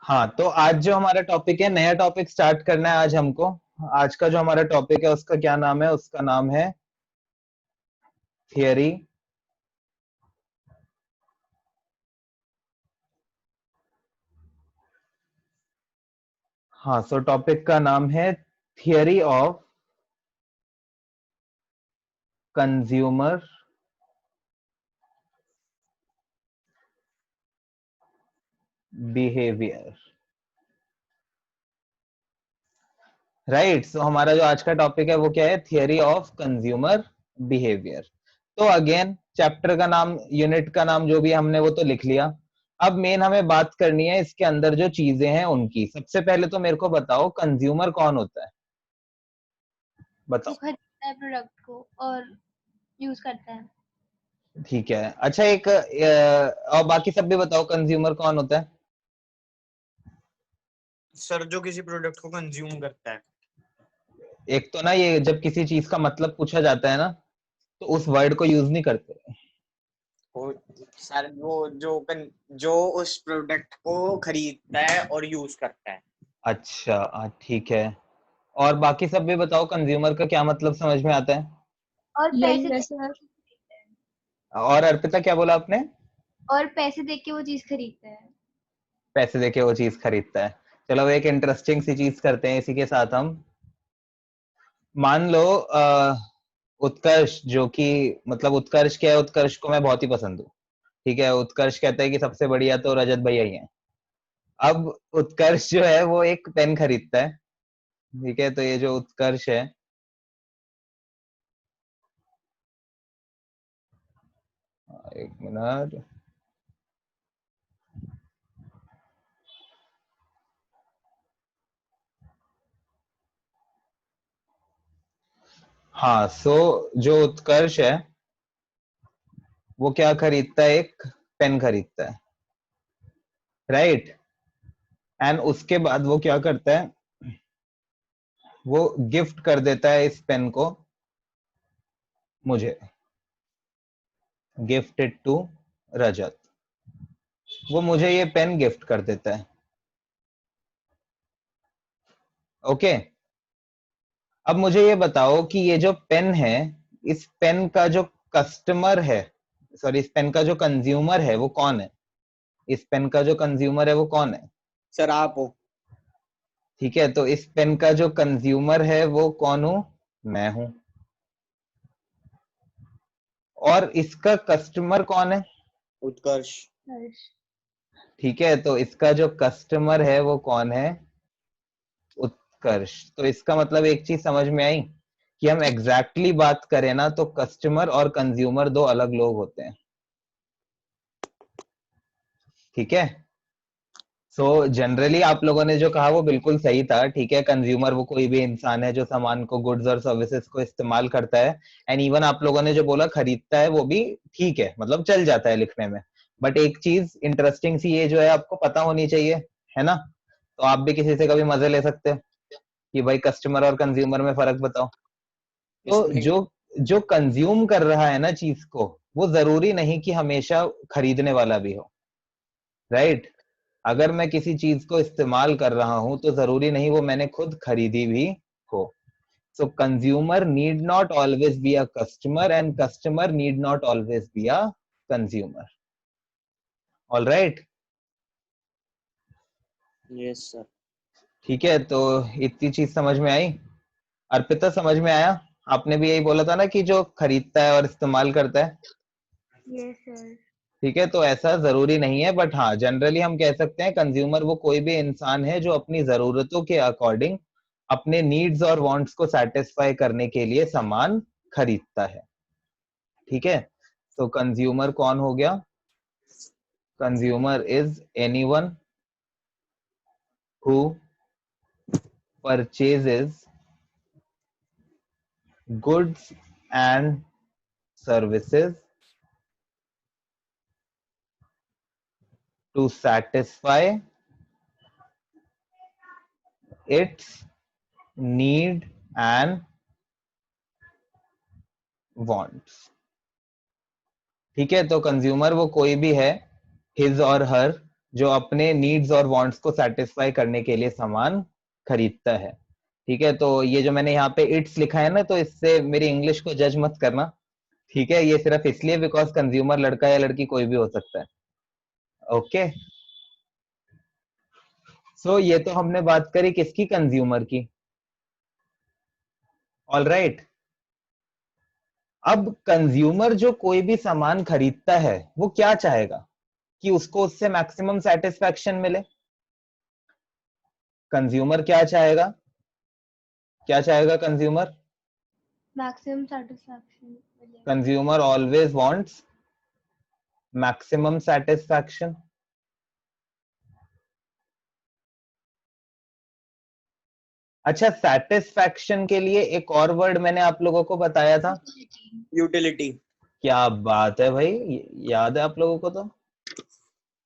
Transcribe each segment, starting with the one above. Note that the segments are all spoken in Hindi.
हाँ, तो आज जो हमारा टॉपिक है, नया टॉपिक स्टार्ट करना है आज हमको। आज का जो हमारा टॉपिक है उसका क्या नाम है? उसका नाम है थियरी हाँ, सो टॉपिक का नाम है theory of consumer behaviour. Right, so हमारा जो आज का टॉपिक है वो क्या है? Theory of consumer behaviour. तो अगेन चैप्टर का नाम, यूनिट का नाम जो भी हमने वो तो लिख लिया। अब मेन हमें बात करनी है इसके अंदर जो चीजें हैं उनकी। सबसे पहले तो मेरे को बताओ, कंज्यूमर कौन होता है? जो बताओ। खरीदता है प्रोडक्ट को और यूज करता है। ठीक है, अच्छा एक और बाकी सब भी बताओ, कंज्यूमर कौन होता है? सर जो किसी प्रोडक्ट को कंज्यूम करता है। एक तो ना, ये जब किसी चीज का मतलब पूछा जाता है ना, तो उस वर्ड को यूज नहीं करते। वो सर वो जो उस प्रोडक्ट को खरीदता है और यूज करता है। अच्छा, ठीक है। और बाकी सब भी बताओ, कंज्यूमर का क्या मतलब समझ में आता है? और यही पैसे है दे सर। और अर्पिता क्या बोला आपने? और पैसे दे के वो चीज खरीदता है। पैसे देके वो चीज खरीदता है। चलो एक इंटरेस्टिंग सी चीज करते हैं इसी के साथ हम। मान लो उत्कर्ष, जो कि मतलब उत्कर्ष क्या है, उत्कर्ष को मैं बहुत ही पसंद हूँ। ठीक है, उत्कर्ष कहता है कि सबसे बढ़िया तो रजत भैया ही हैं। अब उत्कर्ष जो है वो एक पेन खरीदता है। ठीक है, तो ये जो उत्कर्ष है, एक मिनट। हाँ, सो जो उत्कर्ष है वो क्या खरीदता है? एक पेन खरीदता है। राइट। एंड उसके बाद वो क्या करता है? वो गिफ्ट कर देता है इस पेन को मुझे। गिफ्टेड टू रजत। वो मुझे ये पेन गिफ्ट कर देता है। ओके। अब मुझे ये बताओ कि ये जो पेन है, इस पेन का जो कस्टमर है, सॉरी, इस पेन का जो कंज्यूमर है वो कौन है? इस पेन का जो कंज्यूमर है वो कौन है? सर आप हो। ठीक है, तो इस पेन का जो कंज्यूमर है वो कौन हूं? मैं हूं। और इसका कस्टमर कौन है? उत्कर्ष। ठीक है, तो इसका जो कस्टमर है वो कौन है? उत्कर्ष। तो इसका मतलब एक चीज समझ में आई कि हम एग्जैक्टली बात करें ना, तो कस्टमर और कंज्यूमर दो अलग लोग होते हैं। ठीक है, सो जनरली आप लोगों ने जो कहा वो बिल्कुल सही था। ठीक है, कंज्यूमर वो कोई भी इंसान है जो सामान को, गुड्स और सर्विसेज को इस्तेमाल करता है। एंड इवन आप लोगों ने जो बोला खरीदता है, वो भी ठीक है, मतलब चल जाता है लिखने में। बट एक चीज इंटरेस्टिंग सी ये जो है आपको पता होनी चाहिए, है ना? तो आप भी किसी से कभी मजे ले सकते हो कि भाई कस्टमर और कंज्यूमर में फर्क बताओ। तो इसमें जो जो कंज्यूम कर रहा है ना चीज को, वो जरूरी नहीं कि हमेशा खरीदने वाला भी हो। राइट। अगर मैं किसी चीज को इस्तेमाल कर रहा हूं तो जरूरी नहीं वो मैंने खुद खरीदी भी हो। सो consumer need not always be a customer and customer need not always be a consumer. All right. Yes sir. ठीक है, तो इतनी चीज समझ में आई। अर्पिता समझ में आया? आपने भी यही बोला था ना कि जो खरीदता है और इस्तेमाल करता है। Yes sir. ठीक है, तो ऐसा जरूरी नहीं है, बट हाँ जनरली हम कह सकते हैं कंज्यूमर वो कोई भी इंसान है जो अपनी जरूरतों के अकॉर्डिंग अपने नीड्स और वांट्स को सेटिस्फाई करने के लिए सामान खरीदता है। ठीक है, तो कंज्यूमर कौन हो गया? Consumer is anyone who purchases goods and services to satisfy its need and wants। ठीक है, तो कंज्यूमर वो कोई भी है, हिज और हर, जो अपने नीड्स और वांट्स को सेटिस्फाई करने के लिए सामान खरीदता है। ठीक है, तो ये जो मैंने यहाँ पे इट्स लिखा है ना, तो इससे मेरी इंग्लिश को जज मत करना। ठीक है, ये सिर्फ इसलिए बिकॉज कंज्यूमर लड़का या लड़की कोई भी हो सकता है। ओके, सो ये तो हमने बात करी किसकी, कंज्यूमर की। ऑल राइट, अब कंज्यूमर जो कोई भी सामान खरीदता है वो क्या चाहेगा कि उसको उससे मैक्सिमम सेटिस्फैक्शन मिले। कंज्यूमर क्या चाहेगा, क्या चाहेगा कंज्यूमर? मैक्सिमम सेटिस्फैक्शन मिले। Consumer always wants maximum satisfaction. अच्छा, सेटिस्फैक्शन के लिए एक और वर्ड मैंने आप लोगों को बताया था। यूटिलिटी। क्या बात है भाई, याद है आप लोगों को तो।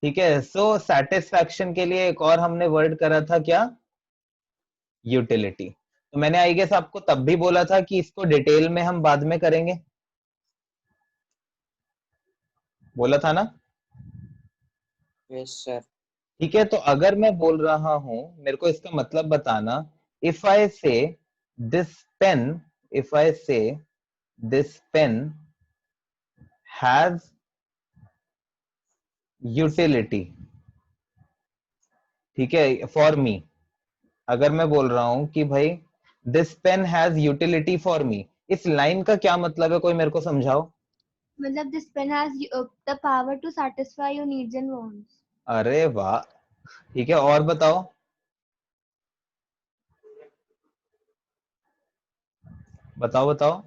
ठीक है, सो सेटिस्फैक्शन के लिए एक और हमने वर्ड करा था, क्या? यूटिलिटी। तो मैंने आई गेस आपको तब भी बोला था कि इसको डिटेल में हम बाद में करेंगे, बोला था ना? Yes sir. ठीक है, तो अगर मैं बोल रहा हूं, मेरे को इसका मतलब बताना। इफ आई से दिस पेन, इफ आई से दिस पेन हैज यूटिलिटी, ठीक है, फॉर मी। अगर मैं बोल रहा हूं कि भाई this pen has utility for me, इस लाइन का क्या मतलब है, कोई मेरे को समझाओ। मतलब this pen has the power to satisfy your needs and wants. अरे वाह, ठीक है, और बताओ, बताओ बताओ।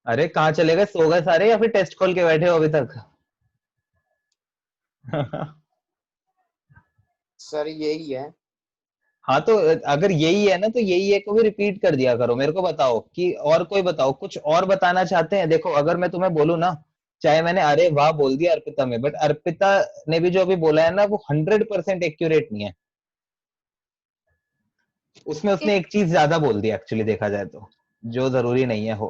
अरे कहाँ चले गए, सो गए सारे या फिर टेस्ट खोल के बैठे हो अभी तक? सर यही है। हाँ, तो अगर यही है ना, तो यही है को भी रिपीट कर दिया करो। मेरे को बताओ कि और कोई बताओ, कुछ और बताना चाहते हैं? देखो, अगर मैं तुम्हें बोलूं ना, चाहे मैंने अरे वाह बोल दिया अर्पिता में, बट अर्पिता ने भी जो अभी बोला है ना, वो 100% एक्यूरेट नहीं है। उसमें उसने एक चीज ज्यादा बोल दी एक्चुअली, देखा जाए तो, जो जरूरी नहीं है हो।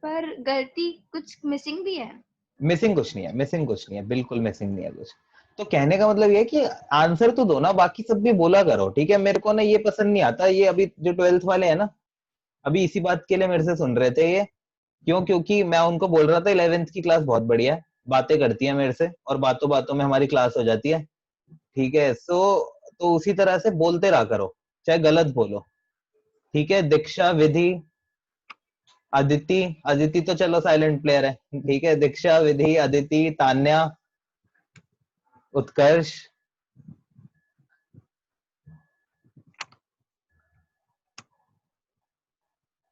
पर गलती कुछ मिसिंग भी है। मिसिंग कुछ नहीं है, मिसिंग कुछ नहीं है, बिल्कुल मिसिंग नहीं है कुछ। तो कहने का मतलब ये है कि आंसर तो दो ना, बाकी सब भी बोला करो। ठीक है, मेरे को ना ये पसंद नहीं आता, ये अभी जो 12th वाले हैं ना, अभी इसी बात के लिए मेरे से सुन रहे थे ये। क्यों? क्योंकि मैं उनको बोल रहा था 11th की क्लास बहुत बढ़िया है, बातें करती है मेरे से और बातों बातों में हमारी क्लास हो जाती है। ठीक है, सो तो उसी तरह से बोलते रहा करो, चाहे गलत बोलो। ठीक है, दीक्षा, विधि, अदिति, अदिति तो चलो साइलेंट प्लेयर है। ठीक है, दीक्षा, विधि, अदिति, तान्या, उत्कर्ष।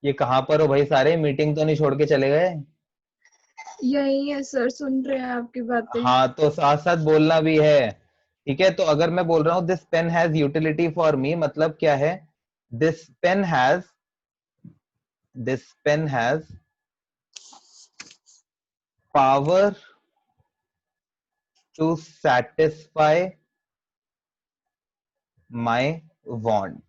ये कहाँ पर हो भाई सारे, मीटिंग तो नहीं छोड़ के चले गए? यही है सर, सुन रहे हैं आपकी बातें। हाँ, तो साथ साथ बोलना भी है। ठीक है, तो अगर मैं बोल रहा हूँ this pen has utility for me, मतलब क्या है? This pen has, this pen has power to satisfy my want.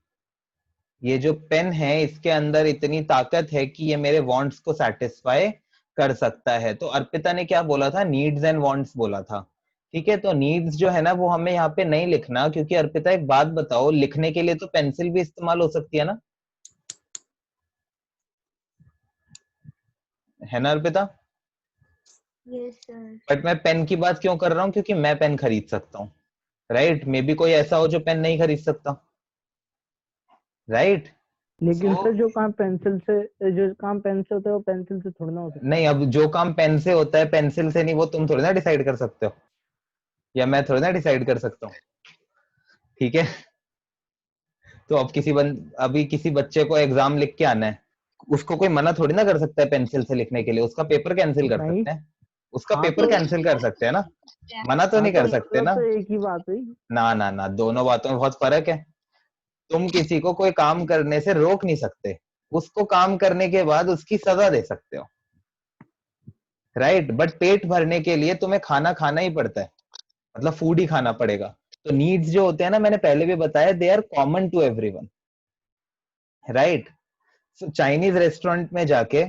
ये जो पेन है इसके अंदर इतनी ताकत है कि ये मेरे वांट्स को सेटिस्फाई कर सकता है। तो अर्पिता ने क्या बोला था? नीड्स एंड वांट्स बोला था। ठीक है, तो नीड्स जो है ना वो हमें यहाँ पे नहीं लिखना, क्योंकि अर्पिता एक बात बताओ, लिखने के लिए तो पेंसिल भी इस्तेमाल हो सकती है ना अर्पिता? Yes sir. बट मैं पेन की बात क्यों कर रहा हूँ? क्योंकि मैं पेन खरीद सकता हूँ, राइट? मे बी कोई ऐसा हो जो पेन नहीं खरीद सकता, राइट? लेकिन So, सर जो काम पेन से होता है वो पेंसिल से थोड़ा ना हो सकता है। नहीं, अब जो काम पेन से होता है पेंसिल से नहीं, वो तुम थोड़ी ना डिसाइड कर सकते हो, या मैं थोड़ी ना डिसाइड कर सकता हूँ। ठीक है, तो अब अभी किसी बच्चे को एग्जाम लिख के आना है, उसको कोई मना थोड़ी ना कर सकता है पेंसिल से लिखने के लिए, उसका पेपर कैंसिल कर नहीं, सकते हैं, उसका हाँ पेपर तो कैंसिल कर सकते हैं ना, मना तो हाँ नहीं तो कर सकते मतलब ना। तो एक ही बात हुई। ना ना ना, दोनों बातों में बहुत फर्क है। तुम किसी को कोई काम करने से रोक नहीं सकते, उसको काम करने के बाद उसकी सजा दे सकते हो, राइट? बट पेट भरने के लिए तुम्हें खाना खाना ही पड़ता है, मतलब फूड ही खाना पड़ेगा। तो नीड्स जो होते हैं ना, मैंने पहले भी बताया, they are common to everyone, right? Chinese restaurant में जाके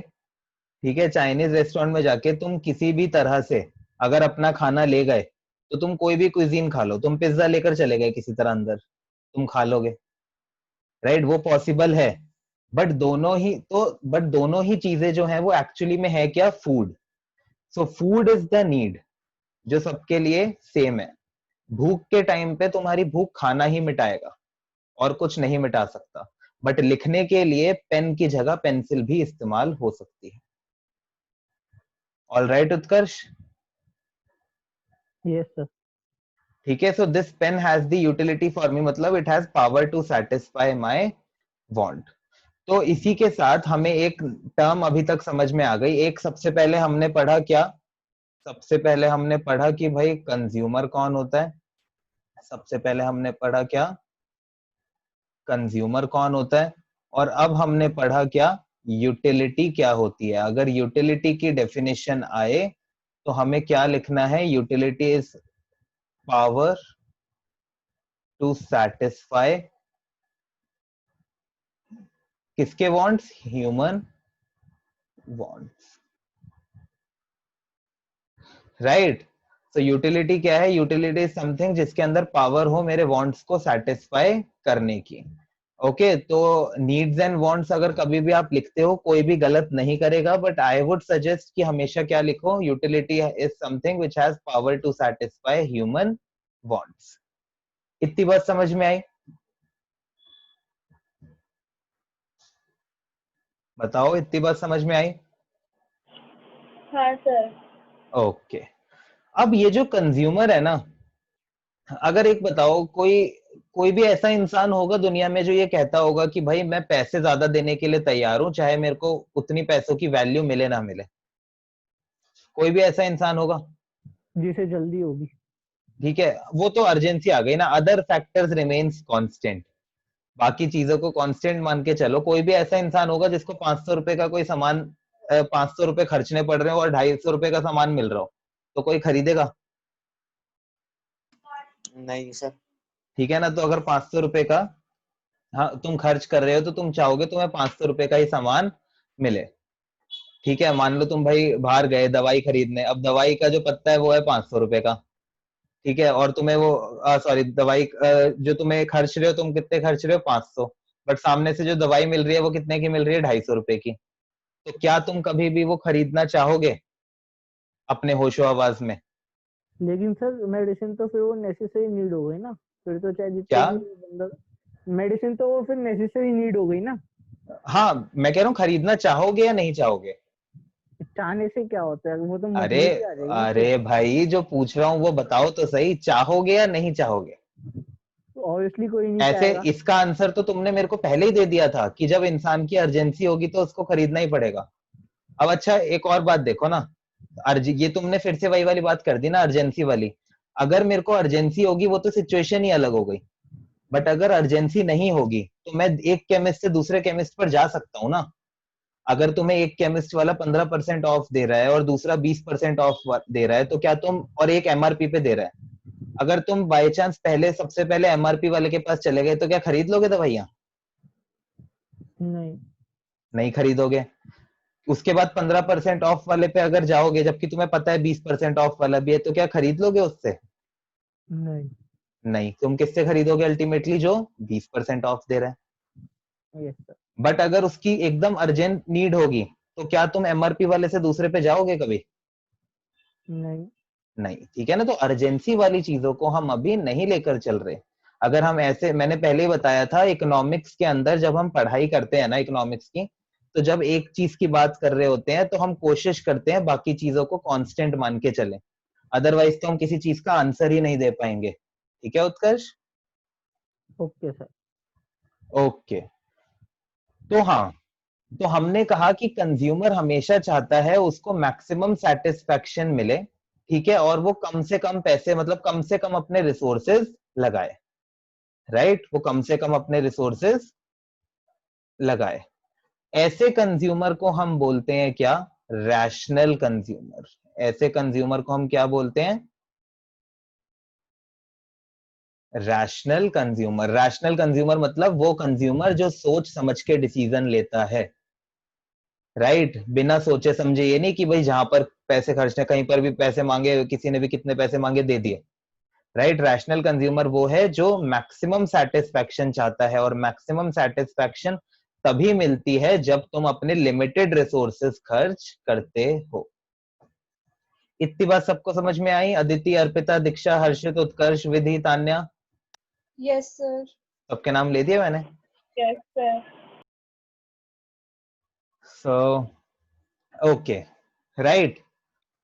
ठीक है, चाइनीज रेस्टोरेंट में जाके तुम किसी भी तरह से अगर अपना खाना ले गए तो तुम कोई भी क्विजीन खा लो, तुम पिज्जा लेकर चले गए किसी तरह अंदर, तुम खा लोगे, राइट? वो पॉसिबल है। बट दोनों ही चीजें जो है वो एक्चुअली में है क्या? Food. So food is the need जो सबके लिए सेम है। भूख के टाइम पे तुम्हारी भूख खाना ही मिटाएगा और कुछ नहीं मिटा सकता, बट लिखने के लिए पेन की जगह पेंसिल भी इस्तेमाल हो सकती है। All right Utkarsh? Yes sir. ठीक है, so this pen has the utility for me, मतलब it has power to satisfy my want. तो इसी के साथ हमें एक टर्म अभी तक समझ में आ गई। एक सबसे पहले हमने पढ़ा क्या? सबसे पहले हमने पढ़ा कि भाई कंज्यूमर कौन होता है। सबसे पहले हमने पढ़ा क्या? कंज्यूमर कौन होता है। और अब हमने पढ़ा क्या? यूटिलिटी क्या होती है। अगर यूटिलिटी की डेफिनेशन आए तो हमें क्या लिखना है? Utility is power to satisfy किसके wants? Human wants, right? So utility क्या है? यूटिलिटी इज समथिंग जिसके अंदर पावर हो मेरे वांट्स को सेटिस्फाई करने की। ओके, तो नीड्स एंड वांट्स अगर कभी भी आप लिखते हो कोई भी गलत नहीं करेगा, बट आई वुड सजेस्ट कि हमेशा क्या लिखो? Utility is something which has power to satisfy human wants. इतनी बात समझ में आई? बताओ, इतनी बात समझ में आई? हाँ सर। ओके, अब ये जो कंज्यूमर है ना, अगर एक बताओ, कोई कोई भी ऐसा इंसान होगा दुनिया में जो ये कहता होगा कि भाई मैं पैसे ज्यादा देने के लिए तैयार हूं, चाहे मेरे को उतनी पैसों की वैल्यू मिले ना मिले? कोई भी ऐसा इंसान होगा? जिसे जल्दी होगी। ठीक है, वो तो अर्जेंसी आ गई ना। अदर फैक्टर्स रिमेन्स कांस्टेंट, बाकी चीजों को कांस्टेंट मान के चलो। कोई भी ऐसा इंसान होगा जिसको 500 रुपए का कोई सामान 500 रुपए खर्चने पड़ रहे हो और 250 रुपए का सामान मिल रहा हो, तो कोई खरीदेगा? नहीं सर। ठीक है ना, तो अगर 500 रुपए का, हाँ, तुम खर्च कर रहे हो तो तुम चाहोगे तुम्हें 500 रुपए का ही सामान मिले। ठीक है, मान लो तुम भाई बाहर गए दवाई खरीदने, अब दवाई का जो पत्ता है वो है 500 रुपए का। ठीक है, और तुम्हें वो सॉरी दवाई जो तुम्हें खर्च रहे हो, तुम कितने खर्च रहे हो? 500। बट सामने से जो दवाई मिल रही है वो कितने की मिल रही है? 250 रुपए की। तो क्या तुम कभी भी वो खरीदना चाहोगे अपने होशो आवाज में? लेकिन सर मेडिसिन तो फिर वो नेसेसरी नीड हो गई ना, फिर तो चाहे जितने क्या? भी बंदा, मेडिसिन तो वो फिर नेसेसरी नीड हो गई ना। हाँ, मैं कह रहा हूँ खरीदना चाहोगे या नहीं चाहोगे? चाहने से क्या होता है, वो तो अरे, मजबूरी आ जाएगी ना फिर। अरे भाई जो पूछ रहा हूँ वो बताओ तो सही, चाहोगे या नहीं चाहोगे? ऑब्वियसली कोई नहीं ऐसे चाहेगा। इसका आंसर तो तुमने मेरे को पहले ही दे दिया था कि जब इंसान की अर्जेंसी होगी तो उसको खरीदना ही पड़ेगा। अब अच्छा, एक और बात देखो ना, ये तुमने फिर से वही वाली बात कर दी ना, अर्जेंसी वाली। अगर मेरे को अर्जेंसी होगी वो तो सिचुएशन ही अलग हो गई, बट अगर अर्जेंसी नहीं होगी तो मैं एक केमिस्ट से दूसरे केमिस्ट पर जा सकता हूँ ना। अगर तुम्हें एक केमिस्ट वाला 15% ऑफ दे रहा है और दूसरा 20% ऑफ दे रहा है, तो क्या तुम, और एक एमआरपी पे दे रहा है, अगर तुम बाई चांस पहले सबसे पहले एमआरपी वाले के पास चले गए तो क्या खरीद लोगे दवाइयां? नहीं। नहीं खरीदोगे। उसके बाद 15% ऑफ वाले पे अगर जाओगे जबकि तुम्हें पता है 20% ऑफ वाला भी है, तो क्या खरीद लोगे उससे? नहीं। नहीं, तुम किससे खरीदोगे अल्टीमेटली? जो 20% ऑफ दे रहा है। Yes sir. बट अगर उसकी एकदम अर्जेंट नीड होगी तो क्या तुम एमआरपी वाले से दूसरे पे जाओगे कभी? नहीं। नहीं। ठीक है ना, तो अर्जेंसी वाली चीजों को हम अभी नहीं लेकर चल रहे। अगर हम ऐसे, मैंने पहले ही बताया था, इकोनॉमिक्स के अंदर जब हम पढ़ाई करते हैं ना इकोनॉमिक्स की, तो जब एक चीज की बात कर रहे होते हैं तो हम कोशिश करते हैं बाकी चीजों को कांस्टेंट मान के चलें, अदरवाइज तो हम किसी चीज का आंसर ही नहीं दे पाएंगे। ठीक है उत्कर्ष? Okay sir. ओके, तो हाँ, तो हमने कहा कि कंज्यूमर हमेशा चाहता है उसको मैक्सिमम सेटिस्फैक्शन मिले। ठीक है, और वो कम से कम पैसे, मतलब कम से कम अपने रिसोर्सेज लगाए, राइट? वो कम से कम अपने रिसोर्सेज लगाए। ऐसे कंज्यूमर को हम बोलते हैं क्या? Rational consumer. ऐसे कंज्यूमर को हम क्या बोलते हैं? Rational consumer. रैशनल कंज्यूमर मतलब वो कंज्यूमर जो सोच समझ के डिसीजन लेता है, राइट, बिना सोचे समझे। ये नहीं कि भाई जहां पर पैसे खर्चने, कहीं पर भी पैसे मांगे, किसी ने भी कितने पैसे मांगे दे दिए। राइट, रैशनल कंज्यूमर वो है जो मैक्सिमम सेटिस्फैक्शन चाहता है, और मैक्सिमम सेटिस्फैक्शन तभी मिलती है जब तुम अपने लिमिटेड रिसोर्सेज खर्च करते हो। इतनी बात सबको समझ में आई? अदिति, अर्पिता, दीक्षा, हर्षित, उत्कर्ष, विधि, तान्या, यस सर। सबके नाम ले दिए मैंने। Yes sir. So okay, right,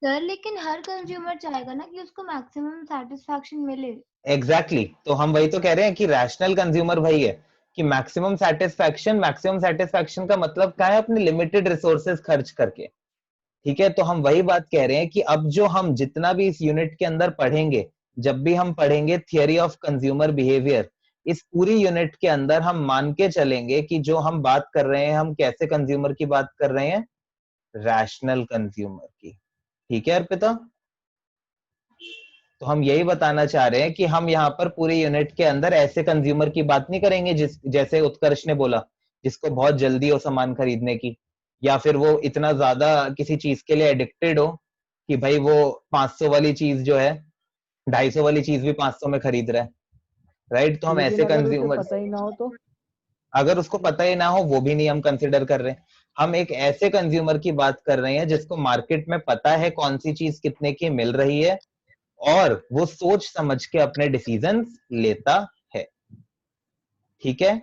sir लेकिन हर कंज्यूमर चाहेगा ना कि उसको मैक्सिमम सेटिस्फैक्शन मिले। एग्जैक्टली। तो हम वही तो कह रहे हैं कि रैशनल कंज्यूमर वही है कि मैक्सिमम सेटिस्फैक्शन। मैक्सिमम सेटिस्फैक्शन का मतलब क्या है? अपने लिमिटेड रिसोर्सेज खर्च करके। ठीक है, तो हम वही बात कह रहे हैं कि अब जो हम जितना भी इस यूनिट के अंदर पढ़ेंगे, जब भी हम पढ़ेंगे थियरी ऑफ कंज्यूमर बिहेवियर, इस पूरी यूनिट के अंदर हम मान के चलेंगे कि जो हम बात कर रहे हैं, हम कैसे कंज्यूमर की बात कर रहे हैं? रैशनल कंज्यूमर की। ठीक है अर्पिता? तो हम यही बताना चाह रहे हैं कि हम यहाँ पर पूरी यूनिट के अंदर ऐसे कंज्यूमर की बात नहीं करेंगे जैसे उत्कर्ष ने बोला, जिसको बहुत जल्दी हो सामान खरीदने की, या फिर वो इतना ज्यादा किसी चीज के लिए एडिक्टेड हो कि भाई वो 500 वाली चीज जो है 250 वाली चीज भी 500 में खरीद रहा है। राइट, तो हम लेकिन ऐसे अगर उसे कंज्यूमर, पता ही ना हो तो? अगर उसको पता ही ना हो वो भी नहीं हम कंसिडर कर रहे हैं। हम एक ऐसे कंज्यूमर की बात कर रहे हैं जिसको मार्केट में पता है कौन सी चीज कितने की मिल रही है, और वो सोच समझ के अपने डिसीजंस लेता है। ठीक है?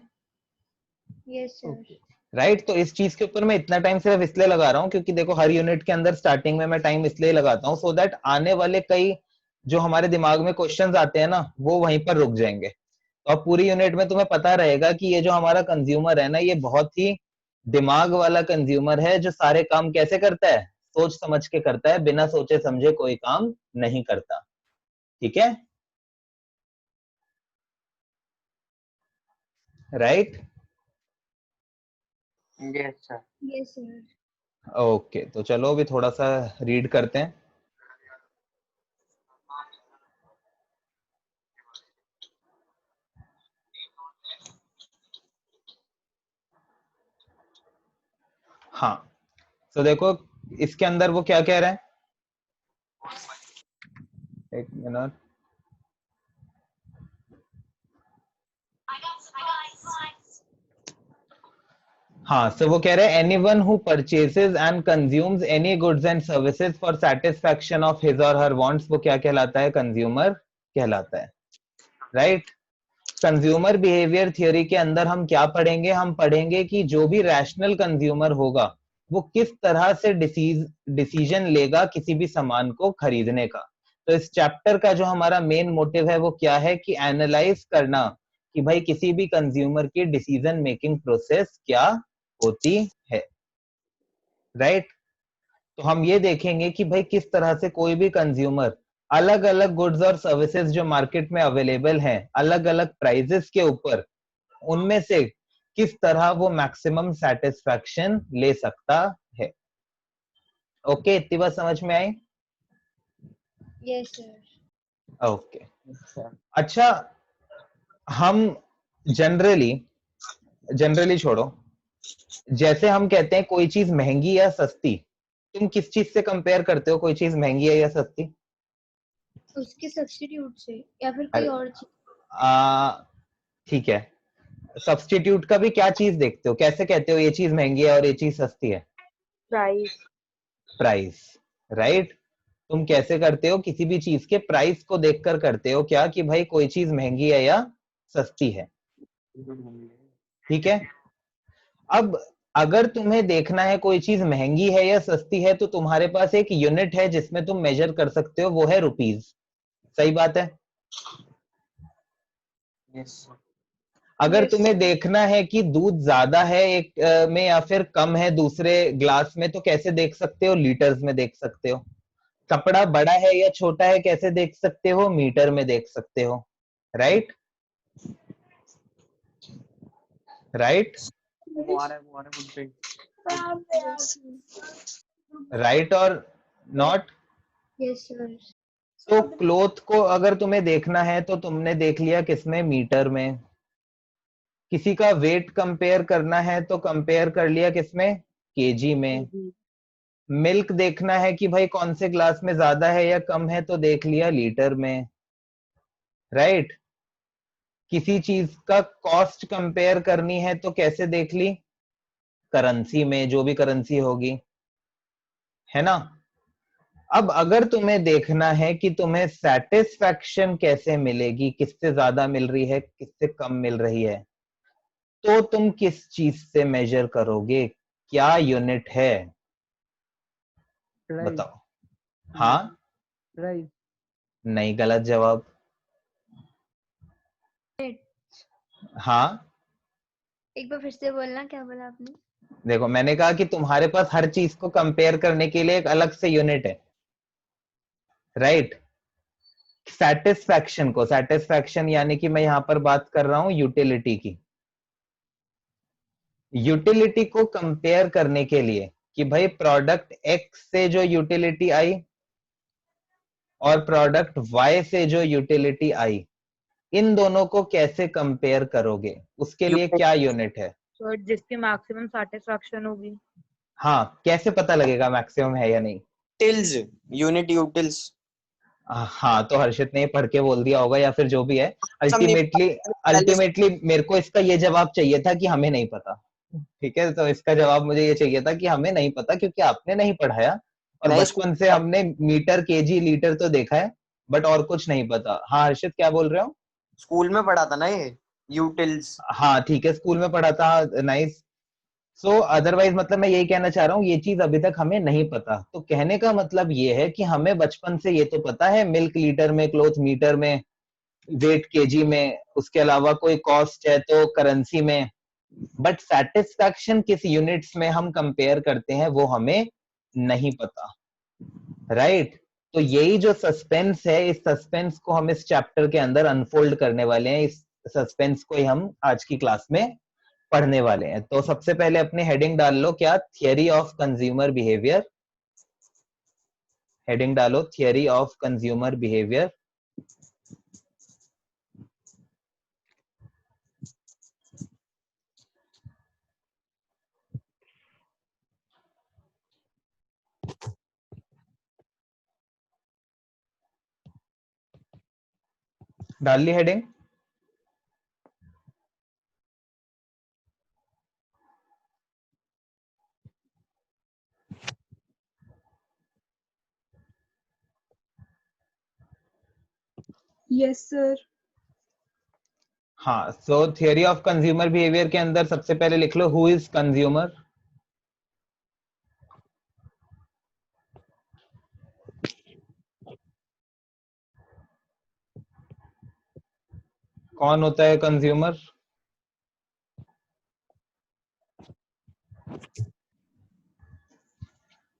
Yes sir. राइट, तो इस चीज के ऊपर मैं इतना टाइम सिर्फ इसलिए लगा रहा हूं क्योंकि देखो हर यूनिट के अंदर स्टार्टिंग में मैं टाइम इसलिए लगाता हूं सो दैट आने वाले कई जो हमारे दिमाग में क्वेश्चंस आते हैं ना, वो वहीं पर रुक जाएंगे। तो अब पूरी यूनिट में तुम्हें पता रहेगा कि ये जो हमारा कंज्यूमर है ना, ये बहुत ही दिमाग वाला कंज्यूमर है, जो सारे काम कैसे करता है? सोच समझ के करता है, बिना सोचे समझे कोई काम नहीं करता। ठीक है? Right, yes sir. Yes sir. Okay, तो चलो अभी थोड़ा सा रीड करते हैं। हाँ, तो देखो इसके अंदर वो क्या कह रहे हैं, एक मिनट। हाँ, so वो कह रहे हैं anyone who purchases and consumes any goods and services for satisfaction of his or her wants, वो क्या कहलाता है? कंज्यूमर कहलाता है। राइट, कंज्यूमर बिहेवियर थ्योरी के अंदर हम क्या पढ़ेंगे? हम पढ़ेंगे कि जो भी रैशनल कंज्यूमर होगा वो किस तरह से डिसीजन लेगा किसी भी सामान को खरीदने का। तो इस चैप्टर का जो हमारा मेन मोटिव है वो क्या है कि एनालाइज करना कि भाई किसी भी कंज्यूमर की डिसीजन मेकिंग प्रोसेस क्या होती है। राइट, तो हम ये देखेंगे कि भाई किस तरह से कोई भी कंज्यूमर अलग अलग गुड्स और सर्विसेज जो मार्केट में अवेलेबल हैं, अलग अलग प्राइजेस के ऊपर, उनमें से किस तरह वो मैक्सिमम सेटिस्फैक्शन ले सकता है। ओके, इतनी बात समझ में आई? Yes sir. ओके, अच्छा, हम जनरली छोड़ो, जैसे हम कहते हैं कोई चीज महंगी या सस्ती, तुम किस चीज से कंपेयर करते हो कोई चीज महंगी है या सस्ती? उसके सब्स्टिट्यूट से या फिर कोई और चीज। ठीक है, सब्स्टिट्यूट का भी क्या चीज देखते हो? कैसे कहते हो ये चीज महंगी है और ये चीज सस्ती है? प्राइस। प्राइस। राइट, तुम कैसे करते हो? किसी भी चीज के प्राइस को देखकर करते हो क्या कि भाई कोई चीज महंगी है या सस्ती है। ठीक है, अब अगर तुम्हें देखना है कोई चीज महंगी है या सस्ती है तो तुम्हारे पास एक यूनिट है जिसमें तुम मेजर कर सकते हो, वो है रुपीज। सही बात है? यस अगर Yes, तुम्हें sir. देखना है कि दूध ज्यादा है एक में या फिर कम है दूसरे ग्लास में, तो कैसे देख सकते हो? लीटर्स में देख सकते हो। कपड़ा बड़ा है या छोटा है कैसे देख सकते हो? मीटर में देख सकते हो। राइट, राइट, वो आ रहा है गुड पे। राइट और नॉट? Yes sir. तो क्लोथ को अगर तुम्हें देखना है तो तुमने देख लिया किसमें? मीटर में। किसी का वेट कंपेयर करना है तो कंपेयर कर लिया किसमें? केजी में। मिल्क देखना है कि भाई कौन से ग्लास में ज्यादा है या कम है, तो देख लिया लीटर में, राइट। किसी चीज का कॉस्ट कंपेयर करनी है तो कैसे देख ली, करेंसी में, जो भी करेंसी होगी, है ना। अब अगर तुम्हें देखना है कि तुम्हें सेटिस्फैक्शन कैसे मिलेगी, किससे ज्यादा मिल रही है किससे कम मिल रही है, तो तुम किस चीज से मेजर करोगे, क्या यूनिट है, प्राइस। बताओ। हाँ, प्राइस। नहीं, गलत जवाब। हाँ, एक बार फिर से बोलना, क्या बोला आपने? देखो मैंने कहा कि तुम्हारे पास हर चीज को कंपेयर करने के लिए एक अलग से यूनिट है, राइट। सेटिस्फैक्शन को, सेटिस्फैक्शन यानी कि मैं यहां पर बात कर रहा हूं यूटिलिटी की। यूटिलिटी को कंपेयर करने के लिए कि भाई प्रोडक्ट एक्स से जो यूटिलिटी आई और प्रोडक्ट वाई से जो यूटिलिटी आई, इन दोनों को कैसे कंपेयर करोगे, उसके लिए क्या यूनिट है। तो जिसकी मैक्सिमम सेटिस्फैक्शन होगी। हाँ, कैसे पता लगेगा मैक्सिमम है या नहीं। टिल्स, यूनिट यूटिल्स। हाँ, तो हर्षित ने पढ़ के बोल दिया होगा या फिर जो भी है। अल्टीमेटली पहले से- अल्टीमेटली मेरे को इसका ये जवाब चाहिए था कि हमें नहीं पता, ठीक है। तो इसका जवाब मुझे ये चाहिए था कि हमें नहीं पता, क्योंकि आपने नहीं पढ़ाया और नहीं, बचपन से हमने मीटर केजी लीटर तो देखा है, बट और कुछ नहीं पता। हाँ हर्षित, क्या बोल रहे हो। स्कूल में पढ़ा था ना ये यूटिल्स। हाँ ठीक है, स्कूल में पढ़ा था, नाइस। सो अदरवाइज मतलब मैं यही कहना चाह रहा हूँ, ये चीज अभी तक हमें नहीं पता। तो कहने का मतलब ये है कि हमें बचपन से ये तो पता है, मिल्क लीटर में, क्लोथ मीटर में, वेट केजी में, उसके अलावा कोई कॉस्ट है तो करेंसी में, बट सेटिस्फैक्शन किस यूनिट्स में हम कंपेयर करते हैं वो हमें नहीं पता, राइट। तो यही जो सस्पेंस है, इस सस्पेंस को हम इस चैप्टर के अंदर अनफोल्ड करने वाले हैं, इस सस्पेंस को ही हम आज की क्लास में पढ़ने वाले हैं। तो सबसे पहले अपने हेडिंग डाल लो, क्या, theory of consumer behaviour. Heading डालो, थियरी ऑफ कंज्यूमर बिहेवियर। डाल ली हेडिंग। Yes sir. हाँ, सो थियरी ऑफ कंज्यूमर बिहेवियर के अंदर सबसे पहले लिख लो, हु इज कंज्यूमर। कौन होता है कंज्यूमर।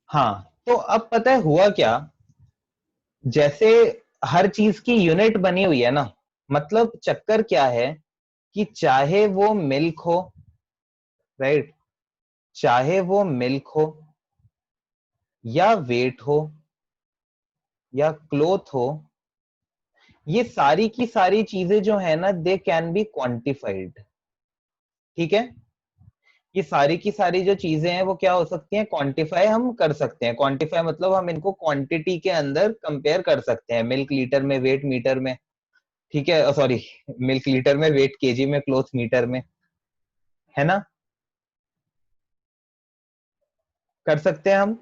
हाँ, तो अब पता है हुआ क्या, जैसे हर चीज की यूनिट बनी हुई है ना, मतलब चक्कर क्या है कि चाहे वो मिल्क हो, राइट, चाहे वो मिल्क हो या वेट हो या क्लोथ हो, ये सारी की सारी चीजें जो है ना, दे कैन बी क्वांटिफाइड, ठीक है। ये सारी की सारी जो चीजें हैं वो क्या हो सकती हैं, क्वांटिफाई हम कर सकते हैं। क्वांटिफाई मतलब हम इनको क्वांटिटी के अंदर कंपेयर कर सकते हैं, मिल्क लीटर में, वेट मीटर में, ठीक है, सॉरी, मिल्क लीटर में, वेट केजी में, क्लोथ मीटर में, है ना, कर सकते हैं हम।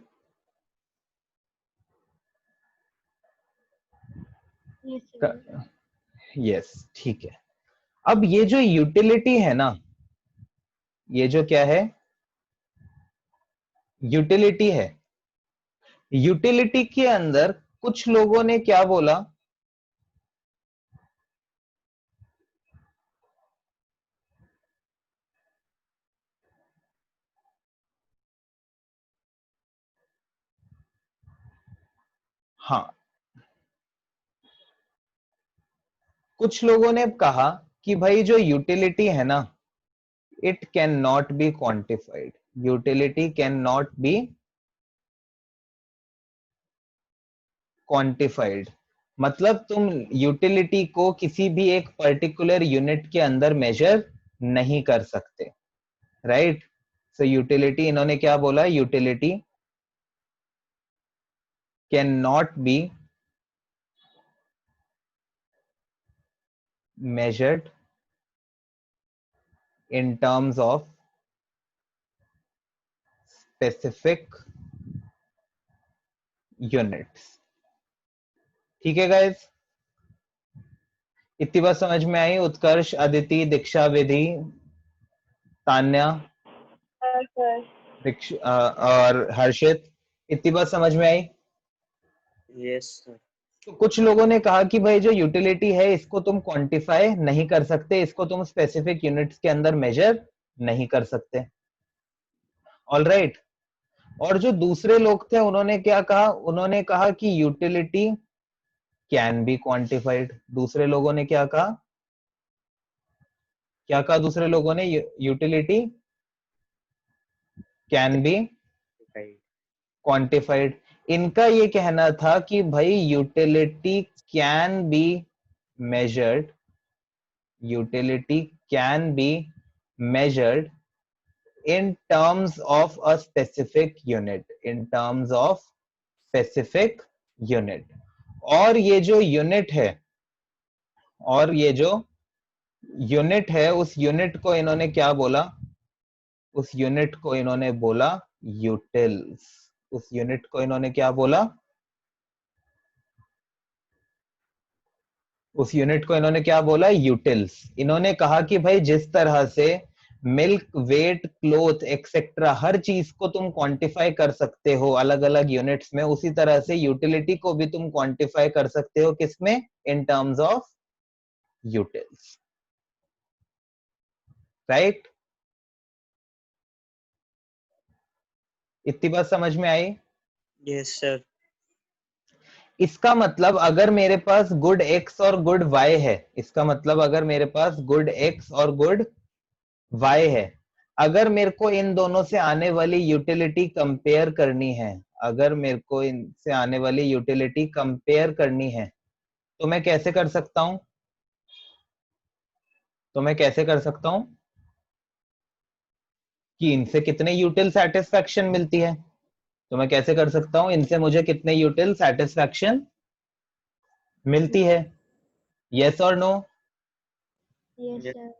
यस, ठीक है। अब ये जो यूटिलिटी है ना, ये जो क्या है, यूटिलिटी है, यूटिलिटी के अंदर कुछ लोगों ने क्या बोला, हाँ, कुछ लोगों ने कहा कि भाई जो यूटिलिटी है ना, it can not be quantified, utility can not be quantified. मतलब तुम यूटिलिटी को किसी भी एक पर्टिकुलर यूनिट के अंदर मेजर नहीं कर सकते, राइट। सो यूटिलिटी, इन्होंने क्या बोला, utility can not be measured in terms of specific units. ठीक है गाइस, इतनी बात समझ में आई? उत्कर्ष, अदिति, दीक्षा, विधि, तान्या और हर्षित, इतनी बात समझ में आई? Yes sir. तो कुछ लोगों ने कहा कि भाई जो यूटिलिटी है इसको तुम क्वांटिफाई नहीं कर सकते, इसको तुम स्पेसिफिक यूनिट्स के अंदर मेजर नहीं कर सकते। All right. और जो दूसरे लोग थे उन्होंने क्या कहा, उन्होंने कहा कि यूटिलिटी कैन बी क्वांटिफाइड। दूसरे लोगों ने क्या कहा, क्या कहा दूसरे लोगों ने, यूटिलिटी कैन बी क्वांटिफाइड। इनका ये कहना था कि भाई utility can be measured, utility can be measured in terms of a specific unit, in terms of specific unit। और ये जो यूनिट है, और ये जो यूनिट है, उस यूनिट को इन्होंने क्या बोला, उस यूनिट को इन्होंने बोला यूटिल्स। उस यूनिट को इन्होंने क्या बोला, उस यूनिट को इन्होंने क्या बोला, यूटिल्स। इन्होंने कहा कि भाई जिस तरह से मिल्क, वेट, क्लोथ एक्सेट्रा हर चीज को तुम क्वांटिफाई कर सकते हो अलग अलग यूनिट्स में, उसी तरह से यूटिलिटी को भी तुम क्वांटिफाई कर सकते हो किसमें, इन टर्म्स ऑफ यूटिल्स। राइट? इतनी बात समझ में आई? Yes sir. इसका मतलब अगर मेरे पास गुड एक्स और गुड वाई है, इसका मतलब अगर मेरे पास गुड एक्स और गुड वाई है, अगर मेरे को इन दोनों से आने वाली यूटिलिटी कंपेयर करनी है, अगर मेरे को इनसे आने वाली यूटिलिटी कंपेयर करनी है, तो मैं कैसे कर सकता हूं, तो मैं कैसे कर सकता हूं कि इनसे कितने यूटिल सेटिस्फैक्शन मिलती है, तो मैं कैसे कर सकता हूं इनसे मुझे कितने यूटिल सेटिस्फैक्शन मिलती है। यस और नो? Yes, Yes. sir.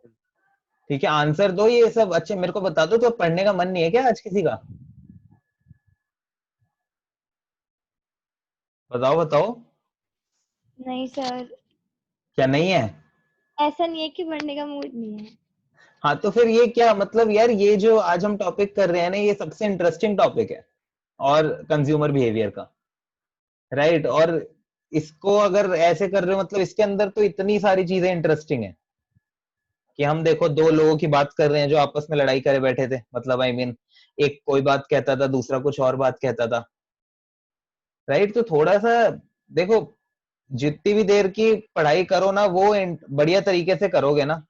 ठीक है, आंसर दो ये सब। अच्छे मेरे को बता दो, तो पढ़ने का मन नहीं है क्या आज किसी का? बताओ बताओ, नहीं सर, क्या नहीं है? ऐसा नहीं है कि पढ़ने का मूड नहीं है। हाँ, तो फिर ये क्या मतलब यार, ये जो आज हम टॉपिक कर रहे हैं ना, ये सबसे इंटरेस्टिंग टॉपिक है और कंज्यूमर बिहेवियर का, राइट? और इसको अगर ऐसे कर रहे हो, मतलब इसके अंदर तो इतनी सारी चीजें इंटरेस्टिंग है कि हम देखो दो लोगों की बात कर रहे हैं जो आपस में लड़ाई करे बैठे थे, मतलब आई मीन एक कोई बात कहता था, दूसरा कुछ और बात कहता था, राइट? तो थोड़ा सा देखो, जितनी भी देर की पढ़ाई करो ना, वो बढ़िया तरीके से करोगे ना,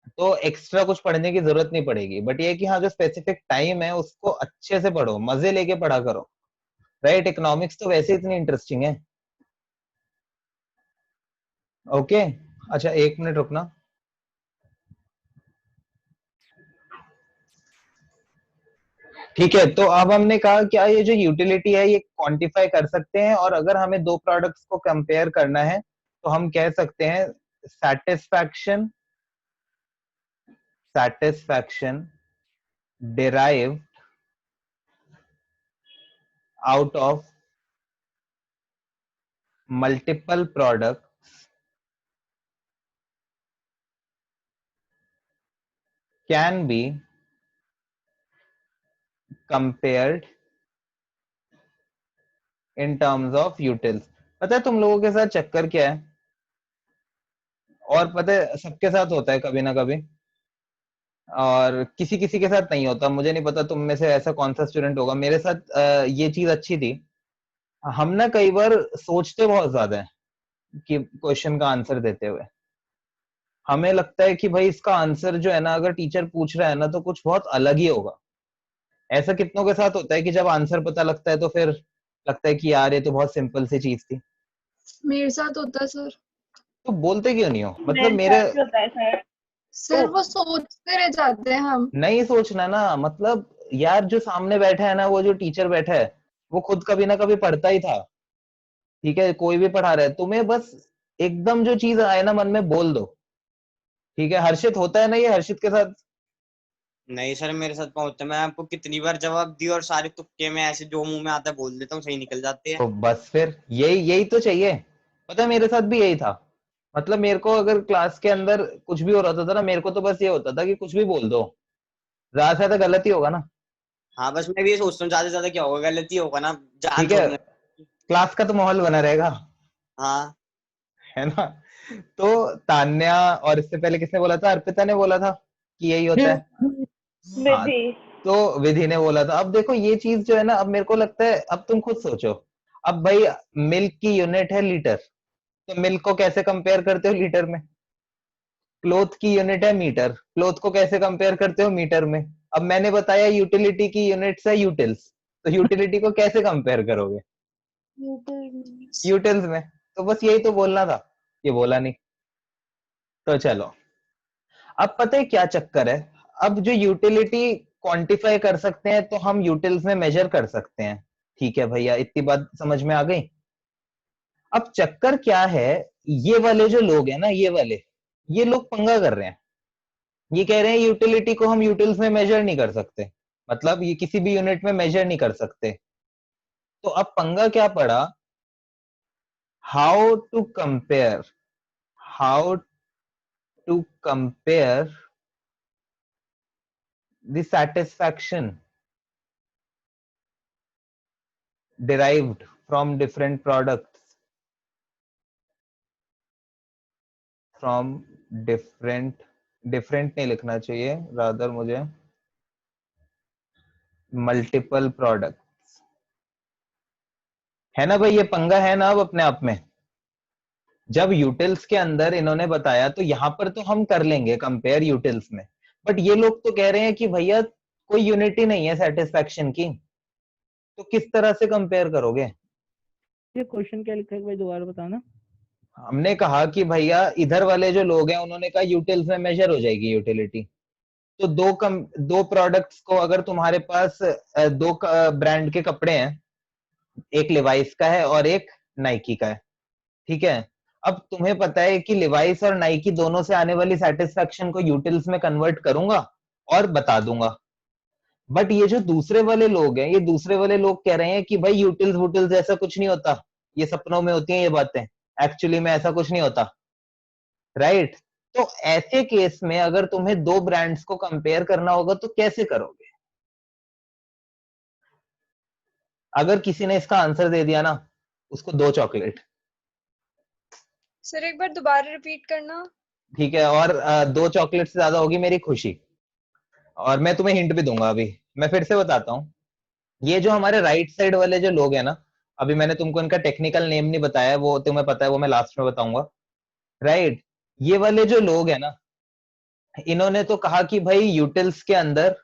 तो एक्स्ट्रा कुछ पढ़ने की जरूरत नहीं पड़ेगी। बट ये कि हाँ, जो स्पेसिफिक टाइम है उसको अच्छे से पढ़ो, मजे लेके पढ़ा करो, राइट? इकोनॉमिक्स तो वैसे इतनी इंटरेस्टिंग है। ओके, अच्छा 1 मिनट रुकना। ठीक है, तो अब हमने कहा क्या ये जो यूटिलिटी है ये क्वांटिफाई कर सकते हैं, और अगर हमें दो प्रोडक्ट्स को कंपेयर करना है तो हम कह सकते हैं satisfaction derived out of multiple products can be compared in terms of utils। पता है तुम लोगों के साथ चक्कर क्या है, और पता है सबके साथ होता है कभी ना कभी, और किसी किसी के साथ नहीं होता। मुझे नहीं पता तुम में से ऐसा कौन सा स्टूडेंट होगा, मेरे साथ ये चीज अच्छी थी। हम ना कई बार सोचते बहुत ज्यादा है कि क्वेश्चन का आंसर देते हुए हमें लगता है कि भाई इसका आंसर जो है ना, अगर टीचर पूछ रहा है ना, तो कुछ बहुत अलग ही होगा। ऐसा कितनों के साथ होता है कि जब आंसर पता लगता है तो फिर लगता है कि यार ये तो बहुत सिंपल सी चीज थी। मेरे साथ होता है सर। तो बोलते क्यों नहीं हो? मतलब मेरे मेरे साथ भी होता है सर। सर वो सोचते रह जाते हैं हम। नहीं सोचना ना, मतलब यार जो सामने बैठा है ना, वो जो टीचर बैठा है, वो खुद कभी ना कभी पढ़ता ही था, ठीक है, कोई भी पढ़ा रहा है, तुम्हें बस एकदम जो चीज आए ना मन में बोल दो, ठीक है। हर्षित होता है ना ये हर्षित के साथ? नहीं सर, मेरे साथ पहुंचता, मैं आपको कितनी बार जवाब दिया और सारे तुक्के में ऐसे जो मुंह में आता है बोल देता हूँ, सही निकल जाते हैं। तो बस फिर यही यही तो चाहिए। पता है मेरे साथ भी यही था, मतलब मेरे को अगर क्लास के अंदर कुछ भी हो रहा था ना, मेरे को तो बस ये होता था कि कुछ भी बोल दो, ज्यादा से ज्यादा गलत ही होगा ना, हाँ, बस मैं भी ये सोचता हूँ ज्यादा से ज्यादा क्या होगा, गलती होगा ना, जान ठीक है, थोड़ी ना। क्लास का तो माहौल बना रहेगा, हाँ। है ना। तो तान्या और इससे पहले किसने बोला था? अर्पिता ने बोला था कि यही होता है। हाँ, विधि। तो विधि ने बोला था। अब देखो ये चीज जो है ना, अब मेरे को लगता है, अब तुम खुद सोचो, अब भाई मिल्क की यूनिट है लीटर, तो मिल्क को कैसे कंपेयर करते हो लीटर में? क्लोथ की यूनिट है मीटर, क्लोथ को कैसे कंपेयर करते हो? मीटर में। अब मैंने बताया यूटिलिटी की यूनिट्स है यूटिल्स, तो यूटिलिटी को कैसे कंपेयर करोगे? यूटिल्स में। तो बस यही तो बोलना था, ये बोला नहीं। तो चलो, अब पता है क्या चक्कर है, अब जो यूटिलिटी क्वांटिफाई कर सकते हैं तो हम यूटिल्स में मेजर कर सकते हैं, ठीक है भैया, इतनी बात समझ में आ गई। अब चक्कर क्या है, ये वाले जो लोग हैं ना, ये वाले, ये लोग पंगा कर रहे हैं, ये कह रहे हैं यूटिलिटी को हम यूटिल्स में मेजर नहीं कर सकते, मतलब ये किसी भी यूनिट में मेजर नहीं कर सकते। तो अब पंगा क्या पड़ा, how to compare, how to compare the satisfaction derived from different products, from different, different नहीं लिखना चाहिए, rather मुझे multiple products, है ना भाई, ये पंगा है ना अब अपने आप में। जब यूटिल्स के अंदर इन्होंने बताया तो यहां पर तो हम कर लेंगे कंपेयर यूटिल्स में, बट ये लोग तो कह रहे हैं कि भैया कोई यूनिटी नहीं है सेटिस्फैक्शन की, तो किस तरह से कंपेयर करोगे? ये क्वेश्चन क्या लिखा है भाई, दोबारा बताना। हमने कहा कि भैया इधर वाले जो लोग हैं उन्होंने कहा यूटिल्स में मेजर हो जाएगी यूटिलिटी, तो दो प्रोडक्ट्स को, अगर तुम्हारे पास दो ब्रांड के कपड़े हैं, एक लिवाइस का है और एक नाइकी का है, ठीक है। अब तुम्हें पता है कि लिवाइस और नाइकी दोनों से आने वाली सेटिस्फैक्शन को यूटिल्स में कन्वर्ट करूंगा और बता दूंगा, बट ये जो दूसरे वाले लोग हैं, ये दूसरे वाले लोग कह रहे हैं कि भाई यूटिल्स वुटिल्स ऐसा कुछ नहीं होता, ये सपनों में होती हैं ये बातें, एक्चुअली में ऐसा कुछ नहीं होता, राइट। तो ऐसे केस में अगर तुम्हें दो ब्रांड्स को कंपेयर करना होगा तो कैसे करोगे? अगर किसी ने इसका आंसर दे दिया ना, उसको 2 चॉकलेट, सर एक बार दोबारा रिपीट करना। ठीक है, और 2 चॉकलेट से ज्यादा होगी मेरी खुशी। और मैं तुम्हें हिंट भी दूंगा, अभी मैं फिर से बताता हूँ। ये जो हमारे राइट साइड वाले जो लोग हैं ना, अभी मैंने तुमको इनका टेक्निकल नेम नहीं बताया, वो तुम्हें पता है, वो मैं लास्ट में बताऊंगा, राइट। ये वाले जो लोग हैं ना, इन्होंने तो कहा कि भाई यूटिल्स के अंदर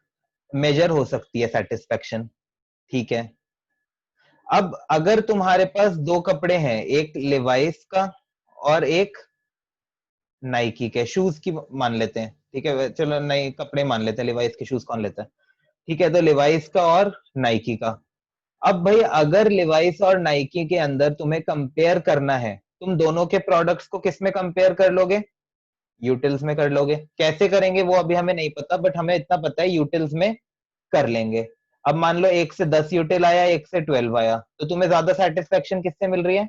मेजर हो सकती है सेटिस्फेक्शन, ठीक है। अब अगर तुम्हारे पास दो कपड़े हैं, एक लिवाइस का और एक नाइकी के, शूज की मान लेते हैं, ठीक है, चलो नई कपड़े मान लेते हैं, लिवाइस के शूज कौन लेता है, ठीक है, तो लिवाइस का और नाइकी का। अब भाई अगर लिवाइस और नाइकी के अंदर तुम्हें कंपेयर करना है, तुम दोनों के प्रोडक्ट्स को किस में कंपेयर कर लोगे? यूटिल्स में कर लोगे। कैसे करेंगे वो अभी हमें नहीं पता, बट हमें इतना पता है यूटिल्स में कर लेंगे। अब मान लो 1 से 10 यूटिल आया, 1 से 12 आया, तो तुम्हें ज्यादा सेटिस्फेक्शन किससे मिल रही है?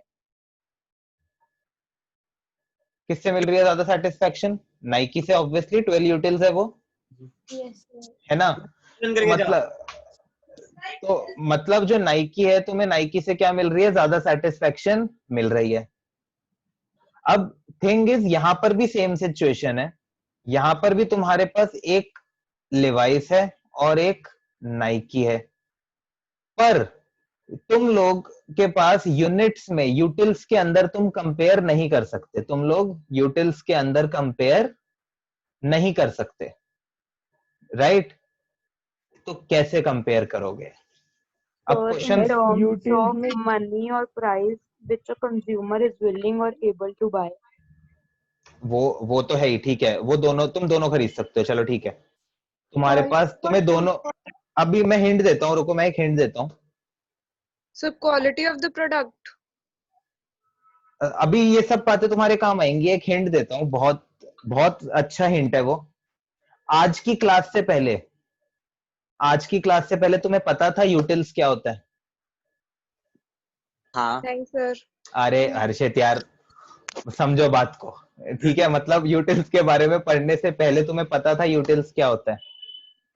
किससे मिल रही है ज्यादा सेटिस्फेक्शन? नाइकी से, ऑब्वियसली 12 यूटिल्स है वो, है ना। तो करके जाओ। मतलब जो नाइकी है, तुम्हें नाइकी से क्या मिल रही है? ज्यादा सेटिस्फेक्शन मिल रही है। अब थिंग इज, यहां पर भी सेम सिचुएशन है, यहां पर भी तुम्हारे पास एक लिवाइस है और एक नाइकी है, पर तुम लोग के पास यूनिट्स में, यूटिल्स के अंदर तुम कंपेयर नहीं कर सकते, तुम लोग यूटिल्स के अंदर कंपेयर नहीं कर सकते, राइट। तो कैसे कंपेयर करोगे? अब So in question, terms utils of में money or price which a consumer is willing or able to buy. वो तो है ही, ठीक है, वो दोनों तुम दोनों खरीद सकते हो, चलो ठीक है, तुम्हारे Quality पास तुम्हें और दोनों। comfort. अभी मैं हिंट देता हूँ, रुको मैं एक हिंट देता हूँ। So quality of the product. अभी ये सब बातें तुम्हारे काम आएंगी, एक हिंट देता हूँ, बहुत बहुत अच्छा हिंट है वो। आज की क्लास से पहले, आज की क्लास से पहले तुम्हें पता था यूटिल्स क्या होता है? हाँ Thanks, sir. अरे हर्षित यार, समझो बात को, ठीक है, मतलब यूटिल्स के बारे में पढ़ने से पहले तुम्हें पता था यूटिल्स क्या होता है?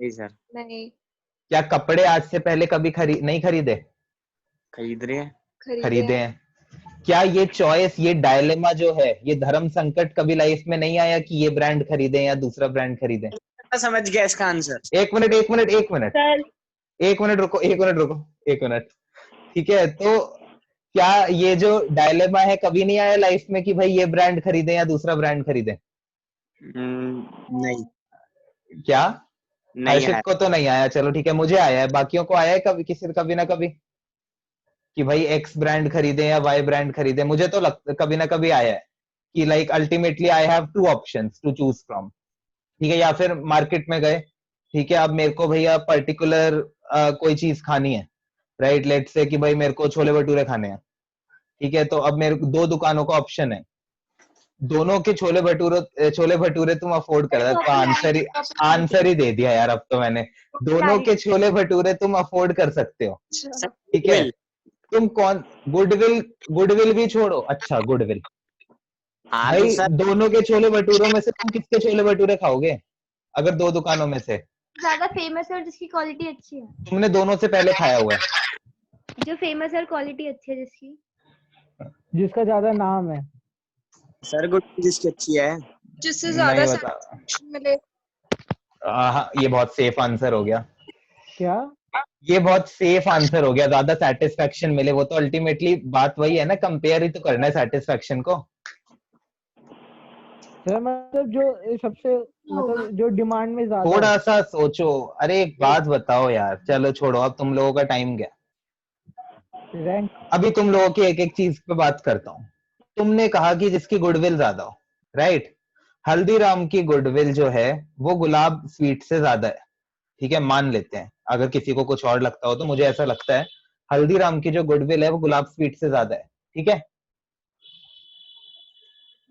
जी सर, नहीं, क्या कपड़े आज से पहले कभी नहीं खरीदे? खरीद रहे हैं। खरीदे खरीदे हैं. हैं। क्या ये चॉइस, ये डायलेमा जो है, ये धर्म संकट कभी लाइफ में नहीं आया कि ये ब्रांड खरीदें या दूसरा ब्रांड खरीदें? मैं समझ गया इसका आंसर। एक मिनट एक मिनट एक मिनट सर एक मिनट रुको, एक मिनट रुको, एक मिनट, ठीक है, तो क्या ये जो डायलेमा है कभी नहीं आया लाइफ में कि भाई ये ब्रांड खरीदें या दूसरा ब्रांड खरीदें? नहीं, क्या नहीं है। हर्षित को तो नहीं आया, चलो ठीक है, मुझे आया है, बाकियों को आया है कभी, किसी कभी ना कभी, कि भाई एक्स ब्रांड खरीदें या वाई ब्रांड खरीदें? मुझे तो कभी ना कभी आया है कि like ultimately I have two options to choose from, ठीक है, या फिर मार्केट में गए, ठीक है, अब मेरे को भैया पर्टिकुलर कोई चीज खानी है, राइट, लेट्स से कि भाई मेरे को छोले भटूरे खाने हैं, ठीक है, तो अब मेरे को दो दुकानों का ऑप्शन है, दोनों के छोले भटूरे तुम अफोर्ड कर सकते हो, आंसर ही दे दिया यार अब तो मैंने, दोनों के छोले भटूरे तुम अफोर्ड कर सकते हो, अच्छा. ठीक है, तुम कौन, गुडविल, गुडविल भी छोड़ो, अच्छा गुडविल, हाँ तो भाई सर, दोनों के छोले भटूरों में से तुम किसके छोले भटूरे खाओगे अगर दो दुकानों में से? ज्यादा फेमस है और जिसकी क्वालिटी अच्छी है, तुमने दोनों से पहले खाया हुआ है, जो फेमस है और क्वालिटी अच्छी है जिसकी. जिसका ज्यादा नाम है। सर गुड जिसकी अच्छी है। जिससे ज्यादा नहीं बता, satisfaction मिले. हाँ, ये बहुत सेफ आंसर हो गया, क्या? ये बहुत सेफ आंसर हो गया, ज्यादा सेटिस्फेक्शन मिले, वो तो अल्टीमेटली बात वही है ना, कंपेयर ही तो करना है सेटिस्फेक्शन को। सर मतलब जो सबसे मतलब जो डिमांड में ज्यादा थोड़ा हो। सा सोचो, अरे एक बात बताओ यार, चलो छोड़ो, अब तुम लोगों का टाइम गया, रैंक। अभी तुम लोगों की एक एक चीज पे बात करता हूँ। तुमने कहा कि जिसकी गुडविल ज्यादा हो, राइट, हल्दीराम की गुडविल जो है वो गुलाब स्वीट से ज्यादा है, ठीक है, मान लेते हैं, अगर किसी को कुछ और लगता हो तो मुझे ऐसा लगता है हल्दीराम की जो गुडविल है वो गुलाब स्वीट से ज्यादा है, ठीक है,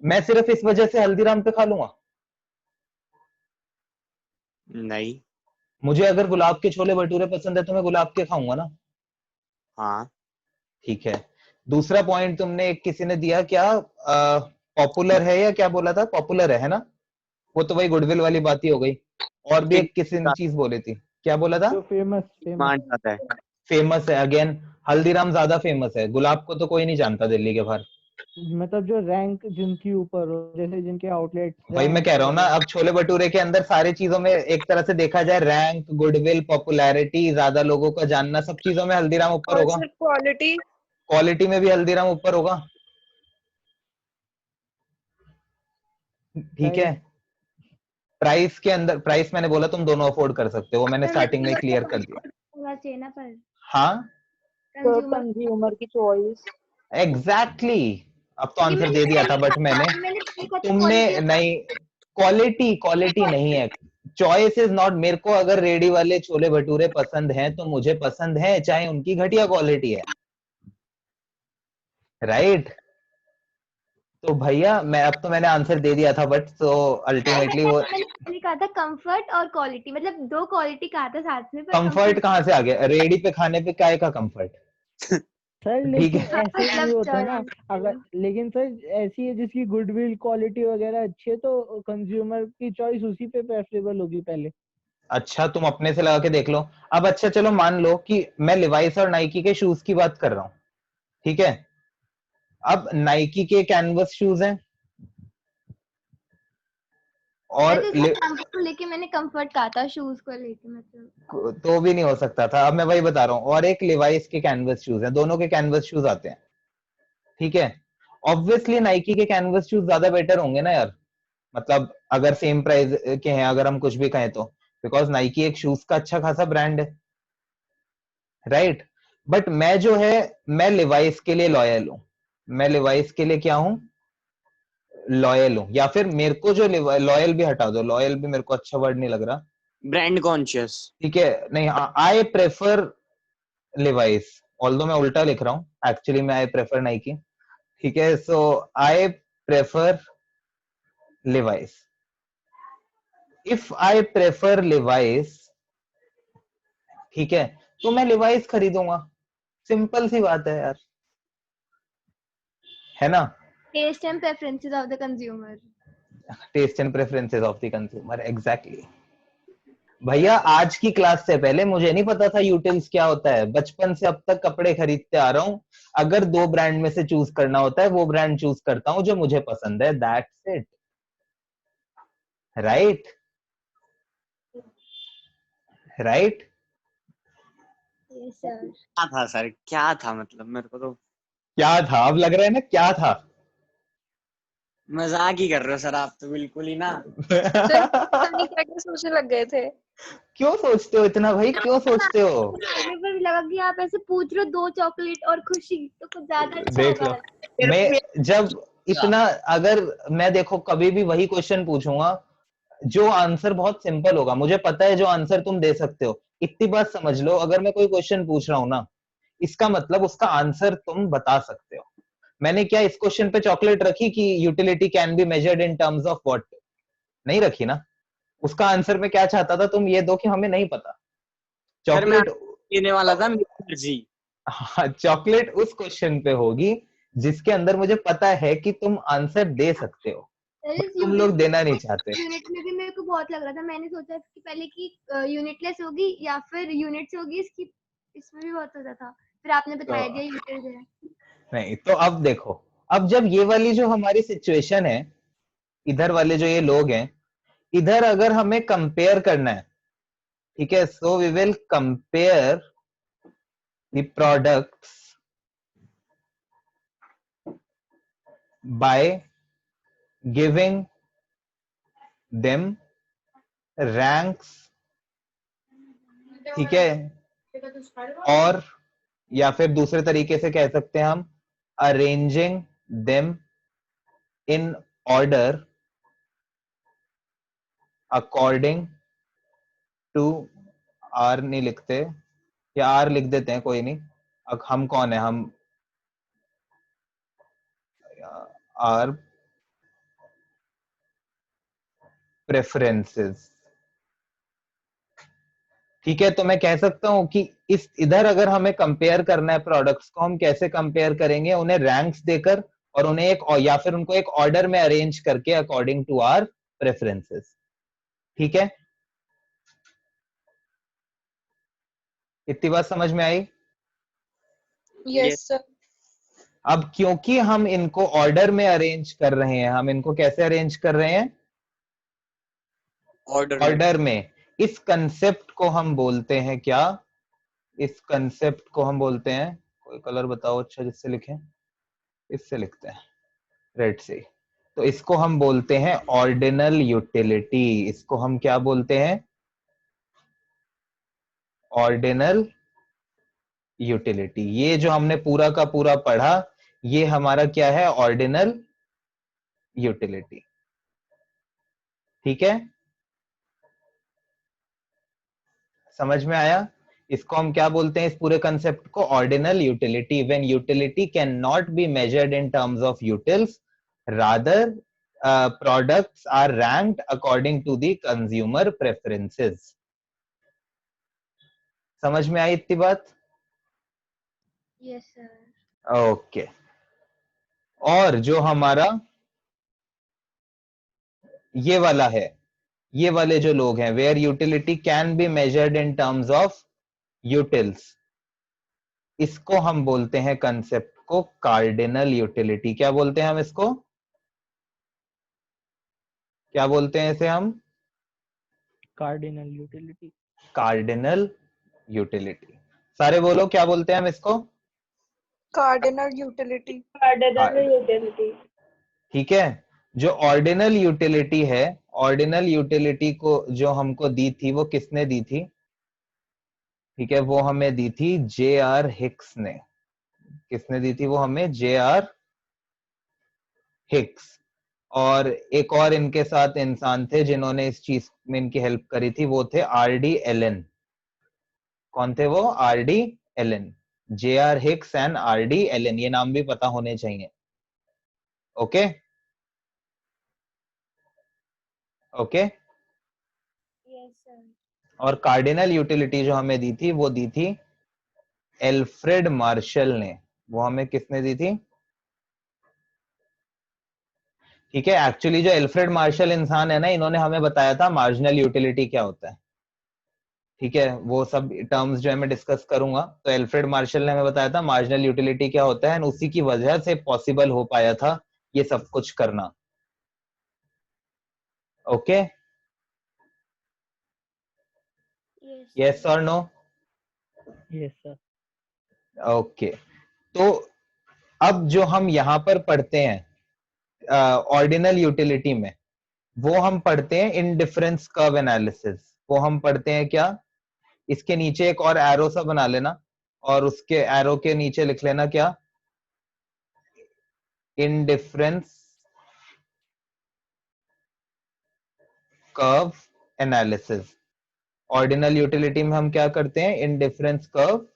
मैं सिर्फ इस वजह से हल्दीराम पे खा लूंगा? नहीं। मुझे अगर गुलाब के छोले भटूरे पसंद है तो मैं गुलाब के खाऊंगा ना, हाँ ठीक है। दूसरा पॉइंट तुमने एक किसी ने दिया क्या, पॉपुलर है या क्या बोला था, पॉपुलर है ना, वो तो वही गुडविल वाली बात ही हो गई, और भी एक किसी ने चीज बोली थी, क्या बोला था? जो फेमस डिमांड आता है। फेमस है, अगेन हल्दीराम ज्यादा फेमस है, गुलाब को तो कोई नहीं जानता दिल्ली के बाहर, मतलब जो रैंक जिनकी ऊपर हो, जैसे जिनके आउटलेट। वही मैं कह रहा हूँ ना, अब छोले भटूरे के अंदर सारी चीजों में एक तरह से देखा जाए, रैंक, गुडविल, पॉपुलैरिटी, ज्यादा लोगों का जानना, सब चीजों में हल्दीराम ऊपर और होगा, सिर्फ क्वालिटी. क्वालिटी में भी हल्दीराम ऊपर होगा, ठीक है। प्राइस के अंदर, प्राइस मैंने बोला तुम दोनों अफोर्ड कर सकते हो, वो मैंने स्टार्टिंग में क्लियर कर दिया, होना चाहिए ना, पर हाँ कंज्यूमर. कंज्यूमर की चॉइस। एग्जैक्टली, अब तो आंसर दे दिया था, बट मैंने, मैंने देखा था तुमने quality. नहीं, क्वालिटी क्वालिटी नहीं है, चॉइस इज नॉट, मेरे को अगर रेडी वाले छोले भटूरे पसंद हैं तो मुझे पसंद है, चाहे उनकी घटिया क्वालिटी है, राइट, तो भैया मैं, अब तो मैंने आंसर दे दिया था, बट तो अल्टीमेटली वो, मैंने कहा था कंफर्ट और क्वालिटी, मतलब दो क्वालिटी कहा था साथ में, पर कंफर्ट कहाँ से आ गया, रेडी पे खाने पे काय का कंफर्ट, सर ठीक लेकिन है, ऐसे नहीं होता ना। अगर लेकिन सर ऐसी है जिसकी गुडविल क्वालिटी वगैरह अच्छी है तो कंज्यूमर की चॉइस उसी पे प्रेफरेबल होगी पहले। अच्छा तुम अपने से लगा के देख लो, अब अच्छा चलो मान लो कि मैं लिवाइस और नाइकी के शूज की बात कर रहा हूँ, ठीक है, अब नाइकी के कैनवस शूज हैं और को लेके मैंने कंफर्ट कहा था, शूज को लेके मतलब. तो भी नहीं हो सकता था, अब मैं वही बता रहा हूँ, और एक लिवाइस के कैनवस शूज हैं, दोनों के कैनवस शूज आते हैं, ठीक है, ऑब्वियसली नाइकी के कैनवस शूज ज्यादा बेटर होंगे ना यार, मतलब अगर सेम प्राइस के हैं, अगर हम कुछ भी कहें तो, बिकॉज नाइकी एक शूज का अच्छा खासा ब्रांड है, राइट, बट मैं जो है, मैं लिवाइस के लिए लॉयल हूं, मैं लिवाइस के लिए क्या हूं, लॉयल हूं, या फिर मेरे को जो लॉयल भी हटा दो, लॉयल भी मेरे को अच्छा वर्ड नहीं लग रहा, ब्रांड कॉन्शियस। ठीक है, नहीं, आई प्रेफर लिवाइस, ऑल्दो मैं उल्टा लिख रहा हूँ, एक्चुअली मैं आई प्रेफर नाइकी, ठीक है, so I prefer Levi's. If I prefer Levi's, ठीक है, तो मैं लिवाइस खरीदूंगा, सिंपल सी बात है यार, है ना? Taste and preferences of the consumer. Taste and preferences of the consumer, exactly. भैया आज की क्लास से पहले मुझे नहीं पता था यूटिल्स क्या होता है, बचपन से अब तक कपड़े खरीदते आ रहा हूँ, अगर 2 ब्रांड में से चूज करना होता है वो ब्रांड चूज करता हूँ जो मुझे पसंद है, that's it, right? Right? Yes, sir. क्या था सर, क्या था, मतलब मेरे को तो क्या था, अब लग रहा है ना क्या था? मजाक ही कर रहे हो सर आप तो, बिल्कुल ही ना। पता नहीं क्या क्या सोचने लग गए थे। क्यों सोचते हो इतना भाई, क्यों सोचते हो? मुझे भी लगा कि आप ऐसे पूछ रहे हो 2 चॉकलेट और खुशी, तो कुछ ज्यादा अच्छा देख लो, होगा। मैं जब इतना, अगर मैं देखो कभी भी वही क्वेश्चन पूछूंगा जो आंसर बहुत सिंपल होगा, मुझे पता है जो आंसर तुम दे सकते हो, इतनी बात समझ लो, अगर मैं कोई क्वेश्चन पूछ रहा हूं ना, इसका मतलब उसका आंसर तुम बता सकते हो। मैंने क्या इस क्वेश्चन पे चॉकलेट रखी कि utility can be measured in terms of what? नहीं रखी ना। उसका आंसर में क्या चाहता था, तुम ये दो कि हमें नहीं पता। सर मैं चॉकलेट, देने वाला था मेरी मर्जी। हाँ, चॉकलेट उस क्वेश्चन पे होगी जिसके अंदर मुझे पता है कि तुम आंसर दे सकते हो, बट तुम लोग देना नहीं चाहते। यूनिट में भी मेरे को बहुत लग रहा था, मैंने सोचा कि पहले कि यूनिटलेस होगी या फिर यूनिट से होगी, इसकी इसमें भी बहुत होता था, फिर आपने बताया दिया यूनिट है। नहीं तो अब देखो, अब जब ये वाली जो हमारी सिचुएशन है, इधर वाले जो ये लोग हैं, इधर अगर हमें कंपेयर करना है, ठीक है, so we will compare the products by giving them ranks, ठीक है, और या फिर दूसरे तरीके से कह सकते हैं हम arranging them in order according to, or नहीं लिखते या आर लिख देते हैं, कोई नहीं, अब हम कौन है, हम आर प्रेफरेंसेस, ठीक है, तो मैं कह सकता हूं कि इस इधर अगर हमें कंपेयर करना है प्रोडक्ट्स को, हम कैसे कंपेयर करेंगे, उन्हें रैंक्स देकर और उन्हें एक, या फिर उनको एक ऑर्डर में अरेंज करके अकॉर्डिंग टू आर प्रेफरेंसेस, ठीक है, इतनी बात समझ में आई? Yes sir. अब क्योंकि हम इनको ऑर्डर में अरेंज कर रहे हैं, हम इनको कैसे अरेंज कर रहे हैं, ऑर्डर में, इस कंसेप्ट को हम बोलते हैं क्या, इस कंसेप्ट को हम बोलते हैं, कोई कलर बताओ अच्छा जिससे लिखें, इससे लिखते हैं, रेड से, तो इसको हम बोलते हैं ऑर्डिनल यूटिलिटी, इसको हम क्या बोलते हैं, ऑर्डिनल यूटिलिटी। ये जो हमने पूरा का पूरा पढ़ा, ये हमारा क्या है, ऑर्डिनल यूटिलिटी, ठीक है, समझ में आया? इसको हम क्या बोलते हैं, इस पूरे कंसेप्ट को ordinal utility, when utility can not be measured in terms of utils, rather products are ranked according to the consumer preferences। समझ में आई इतनी बात? Yes sir. ओके, और जो हमारा ये वाला है, ये वाले जो लोग हैं, where utility can be measured in terms of utils, इसको हम बोलते हैं कंसेप्ट को कार्डिनल यूटिलिटी। क्या बोलते हैं हम इसको, क्या बोलते हैं इसे हम, कार्डिनल यूटिलिटी। Cardinal utility. सारे बोलो क्या बोलते हैं हम इसको, कार्डिनल यूटिलिटी। Cardinal utility. ठीक है, जो ऑर्डिनल यूटिलिटी है, ऑर्डिनल यूटिलिटी को जो हमको दी थी वो किसने दी थी, ठीक है, वो हमें दी थी जे आर हिक्स ने। किसने दी थी वो हमें, जे आर हिक्स। और एक और इनके साथ इंसान थे जिन्होंने इस चीज में इनकी हेल्प करी थी, वो थे आर.डी. एलन। कौन थे वो? R D. Allen. J.R. Hicks and R D. Allen, ये नाम भी पता होने चाहिए। Okay okay. Yes, sir. और कार्डिनल यूटिलिटी जो हमें दी थी वो दी थी एल्फ्रेड मार्शल ने। वो हमें किसने दी थी? ठीक है, एक्चुअली जो एल्फ्रेड मार्शल इंसान है ना, इन्होंने हमें बताया था मार्जिनल यूटिलिटी क्या होता है। ठीक है, वो सब टर्म्स जो है मैं डिस्कस करूंगा। तो एल्फ्रेड मार्शल ने हमें बताया था मार्जिनल यूटिलिटी क्या होता है, और उसी की वजह से पॉसिबल हो पाया था ये सब कुछ करना। Okay, Yes, yes sir. और नो? Yes sir. ओके, तो अब जो हम यहाँ पर पढ़ते हैं ऑर्डिनल यूटिलिटी में, वो हम पढ़ते हैं इंडिफरेंस कर्व एनालिसिस। वो हम पढ़ते हैं क्या? इसके नीचे एक और एरो सा बना लेना, और उसके एरो के नीचे लिख लेना क्या? Indifference curve analysis. Ordinal utility में हम क्या करते हैं? Indifference curve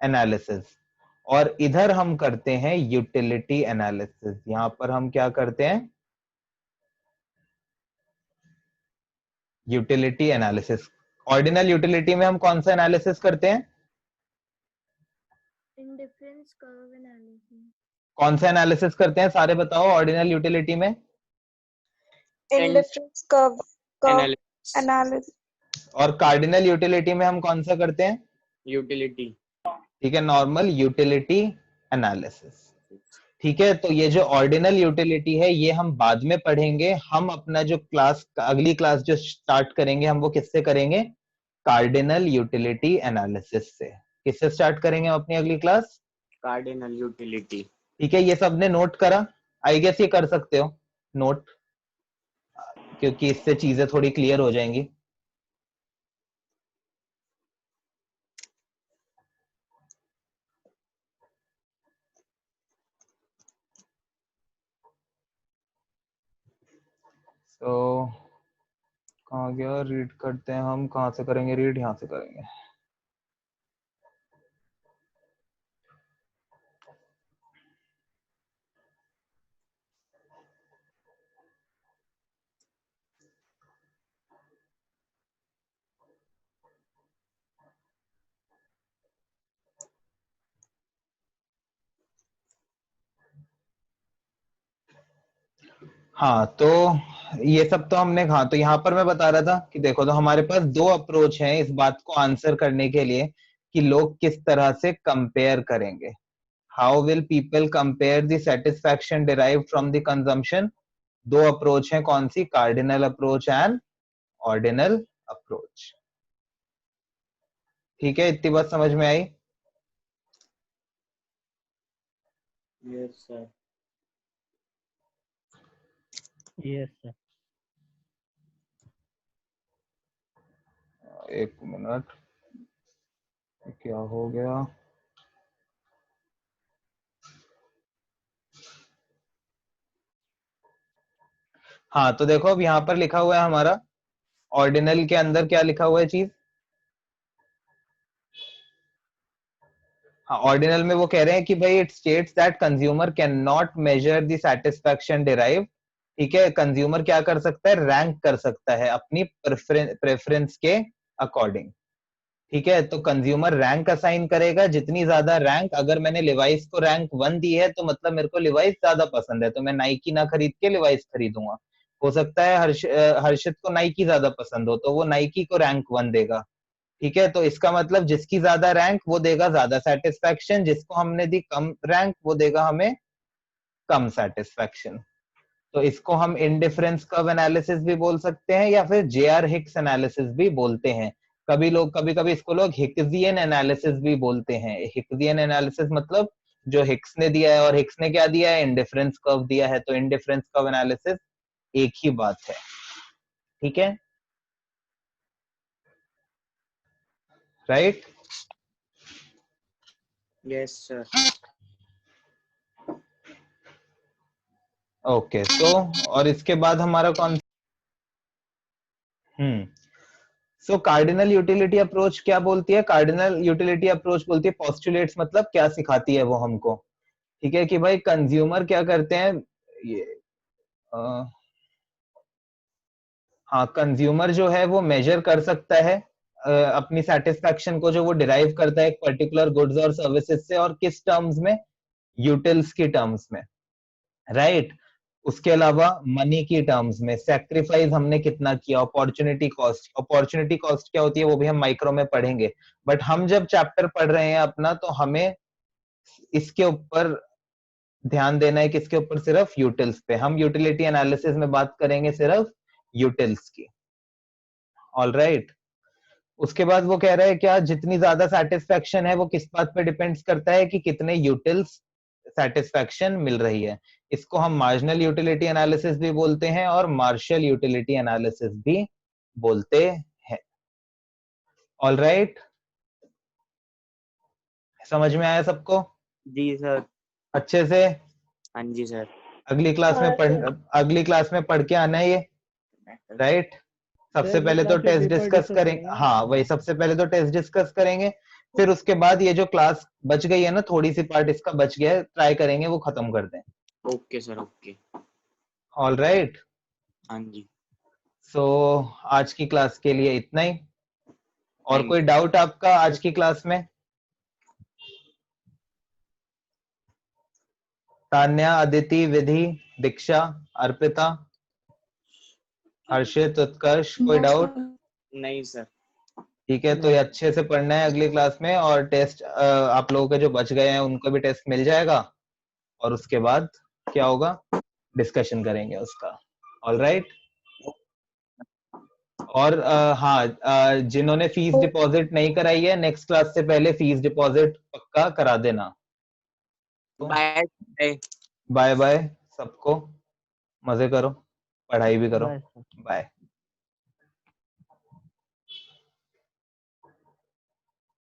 analysis. और इधर हम करते हैं यूटिलिटी एनालिसिस। यहां पर हम क्या करते हैं? Utility analysis. ऑर्डिनल यूटिलिटी में हम कौन सा एनालिसिस करते हैं? Indifference curve analysis. कौन सा एनालिसिस करते हैं? सारे बताओ ऑर्डिनल यूटिलिटी में। Indifference curve analysis analysis. और कार्डिनल यूटिलिटी में हम कौन सा करते हैं? यूटिलिटी। ठीक है, नॉर्मल यूटिलिटी एनालिसिस। ठीक है, तो ये जो ऑर्डिनल यूटिलिटी है ये हम बाद में पढ़ेंगे। हम अपना जो क्लास, अगली क्लास जो स्टार्ट करेंगे, हम वो किससे करेंगे? कार्डिनल यूटिलिटी एनालिसिस से। किससे स्टार्ट करेंगे हम अपनी अगली क्लास? Cardinal utility. ठीक है, ये सबने नोट करा? आई गेस ये कर सकते हो नोट, क्योंकि इससे चीजें थोड़ी क्लियर हो जाएंगी। तो कहाँ गया? रीड करते हैं हम। कहाँ से करेंगे रीड? यहाँ से करेंगे। हाँ, तो ये सब तो हमने, हाँ, तो यहाँ पर मैं बता रहा था कि देखो, तो हमारे पास दो अप्रोच हैं इस बात को आंसर करने के लिए कि लोग किस तरह से कंपेयर करेंगे। How will people compare the satisfaction derived from the consumption? दो अप्रोच हैं, कौन सी? Cardinal approach and ordinal approach. ठीक है, इतनी बात समझ में आई? Yes sir. Yes sir. एक मिनट, क्या हो गया? हाँ, तो देखो अब यहाँ पर लिखा हुआ है हमारा ऑर्डिनल के अंदर क्या लिखा हुआ है चीज। हाँ, ऑर्डिनल में वो कह रहे हैं कि भाई it states that consumer can not measure the satisfaction derive. ठीक है, कंज्यूमर क्या कर सकता है? रैंक कर सकता है अपनी प्रेफरेंस के अकॉर्डिंग। ठीक है, तो कंज्यूमर रैंक असाइन करेगा। जितनी ज्यादा रैंक, अगर मैंने लिवाइस को रैंक 1 दी है तो मतलब मेरे को लिवाइस ज्यादा पसंद है, तो मैं नाइकी ना खरीद के लिवाइस खरीदूंगा। हो सकता है हर्षित को नाइकी ज्यादा पसंद हो, तो वो नाइकी को रैंक 1 देगा। ठीक है, तो इसका मतलब जिसकी ज्यादा रैंक वो देगा ज्यादा सेटिस्फैक्शन, जिसको हमने दी कम रैंक वो देगा हमें कम सेटिस्फैक्शन। तो इसको हम इंडिफरेंस कर्व एनालिसिस भी बोल सकते हैं, या फिर J.R. हिक्स एनालिसिस भी बोलते हैं। कभी कभी इसको लोग हिक्सियन एनालिसिस भी बोलते हैं। हिक्सियन एनालिसिस मतलब जो हिक्स ने दिया है, और हिक्स ने क्या दिया है? इंडिफरेंस कर्व दिया है। तो इंडिफरेंस कर्व एनालिसिस एक ही बात है। ठीक है, right? Yes sir. Okay so और इसके बाद हमारा कौन सो कार्डिनल यूटिलिटी अप्रोच क्या बोलती है? कार्डिनल यूटिलिटी अप्रोच बोलती है पोस्टुलेट्स, मतलब क्या सिखाती है वो हमको, ठीक है, कि भाई कंज्यूमर क्या करते हैं, ये हाँ कंज्यूमर जो है वो मेजर कर सकता है अपनी सेटिस्फैक्शन को जो वो डिराइव करता है एक पर्टिकुलर गुड्स और सर्विसेज से, और किस टर्म्स में? यूटिल्स की टर्म्स में, राइट। उसके अलावा मनी की टर्म्स में, सेक्रीफाइस हमने कितना किया, अपॉर्चुनिटी कॉस्ट क्या होती है वो भी हम माइक्रो में पढ़ेंगे, बट हम जब चैप्टर पढ़ रहे हैं अपना तो हमें इसके ऊपर ध्यान देना है, किसके ऊपर? सिर्फ यूटिल्स पे। हम यूटिलिटी एनालिसिस में बात करेंगे सिर्फ यूटिल्स की, ऑल राइट। उसके बाद वो कह रहा है क्या जितनी ज्यादा सेटिस्फैक्शन है वो किस बात पे डिपेंड्स करता है कि कितने यूटिल्स सेटिस्फैक्शन मिल रही है। इसको हम मार्जिनल यूटिलिटी एनालिसिस भी बोलते हैं और मार्शल यूटिलिटी एनालिसिस भी बोलते हैं, ऑल राइट। समझ में आया सबको जी सर। अच्छे से? हाँ जी सर। अगली क्लास में पढ़ के आना है ये, राइट। सबसे सर पहले तो क्लास में टेस्ट पेपर डिस्कस डिस्कस करेंगे, करेंगे। हाँ वही, सबसे पहले तो टेस्ट डिस्कस करेंगे, फिर उसके बाद ये जो क्लास बच गई है ना, थोड़ी सी पार्ट इसका बच गया है, ट्राई करेंगे वो खत्म कर दें, okay sir okay. All right. हाँ जी। सो आज की क्लास के लिए इतना ही। और Thank कोई डाउट आपका आज की क्लास में? तान्या, अदिति, विधि, दीक्षा, अर्पिता, हर्षित, उत्कर्ष, कोई नो डाउट? सर। नहीं सर। ठीक है, तो ये अच्छे से पढ़ना है अगली क्लास में, और टेस्ट आप लोगों के जो बच गए हैं उनको भी टेस्ट मिल जाएगा, और उसके बाद क्या होगा, डिस्कशन करेंगे उसका, ऑल राइट। और हाँ जिन्होंने फीस डिपॉजिट नहीं कराई है नेक्स्ट क्लास से पहले फीस डिपॉजिट पक्का करा देना। बाय। बाय बाय सबको, मजे करो, पढ़ाई भी करो, बस। बाय।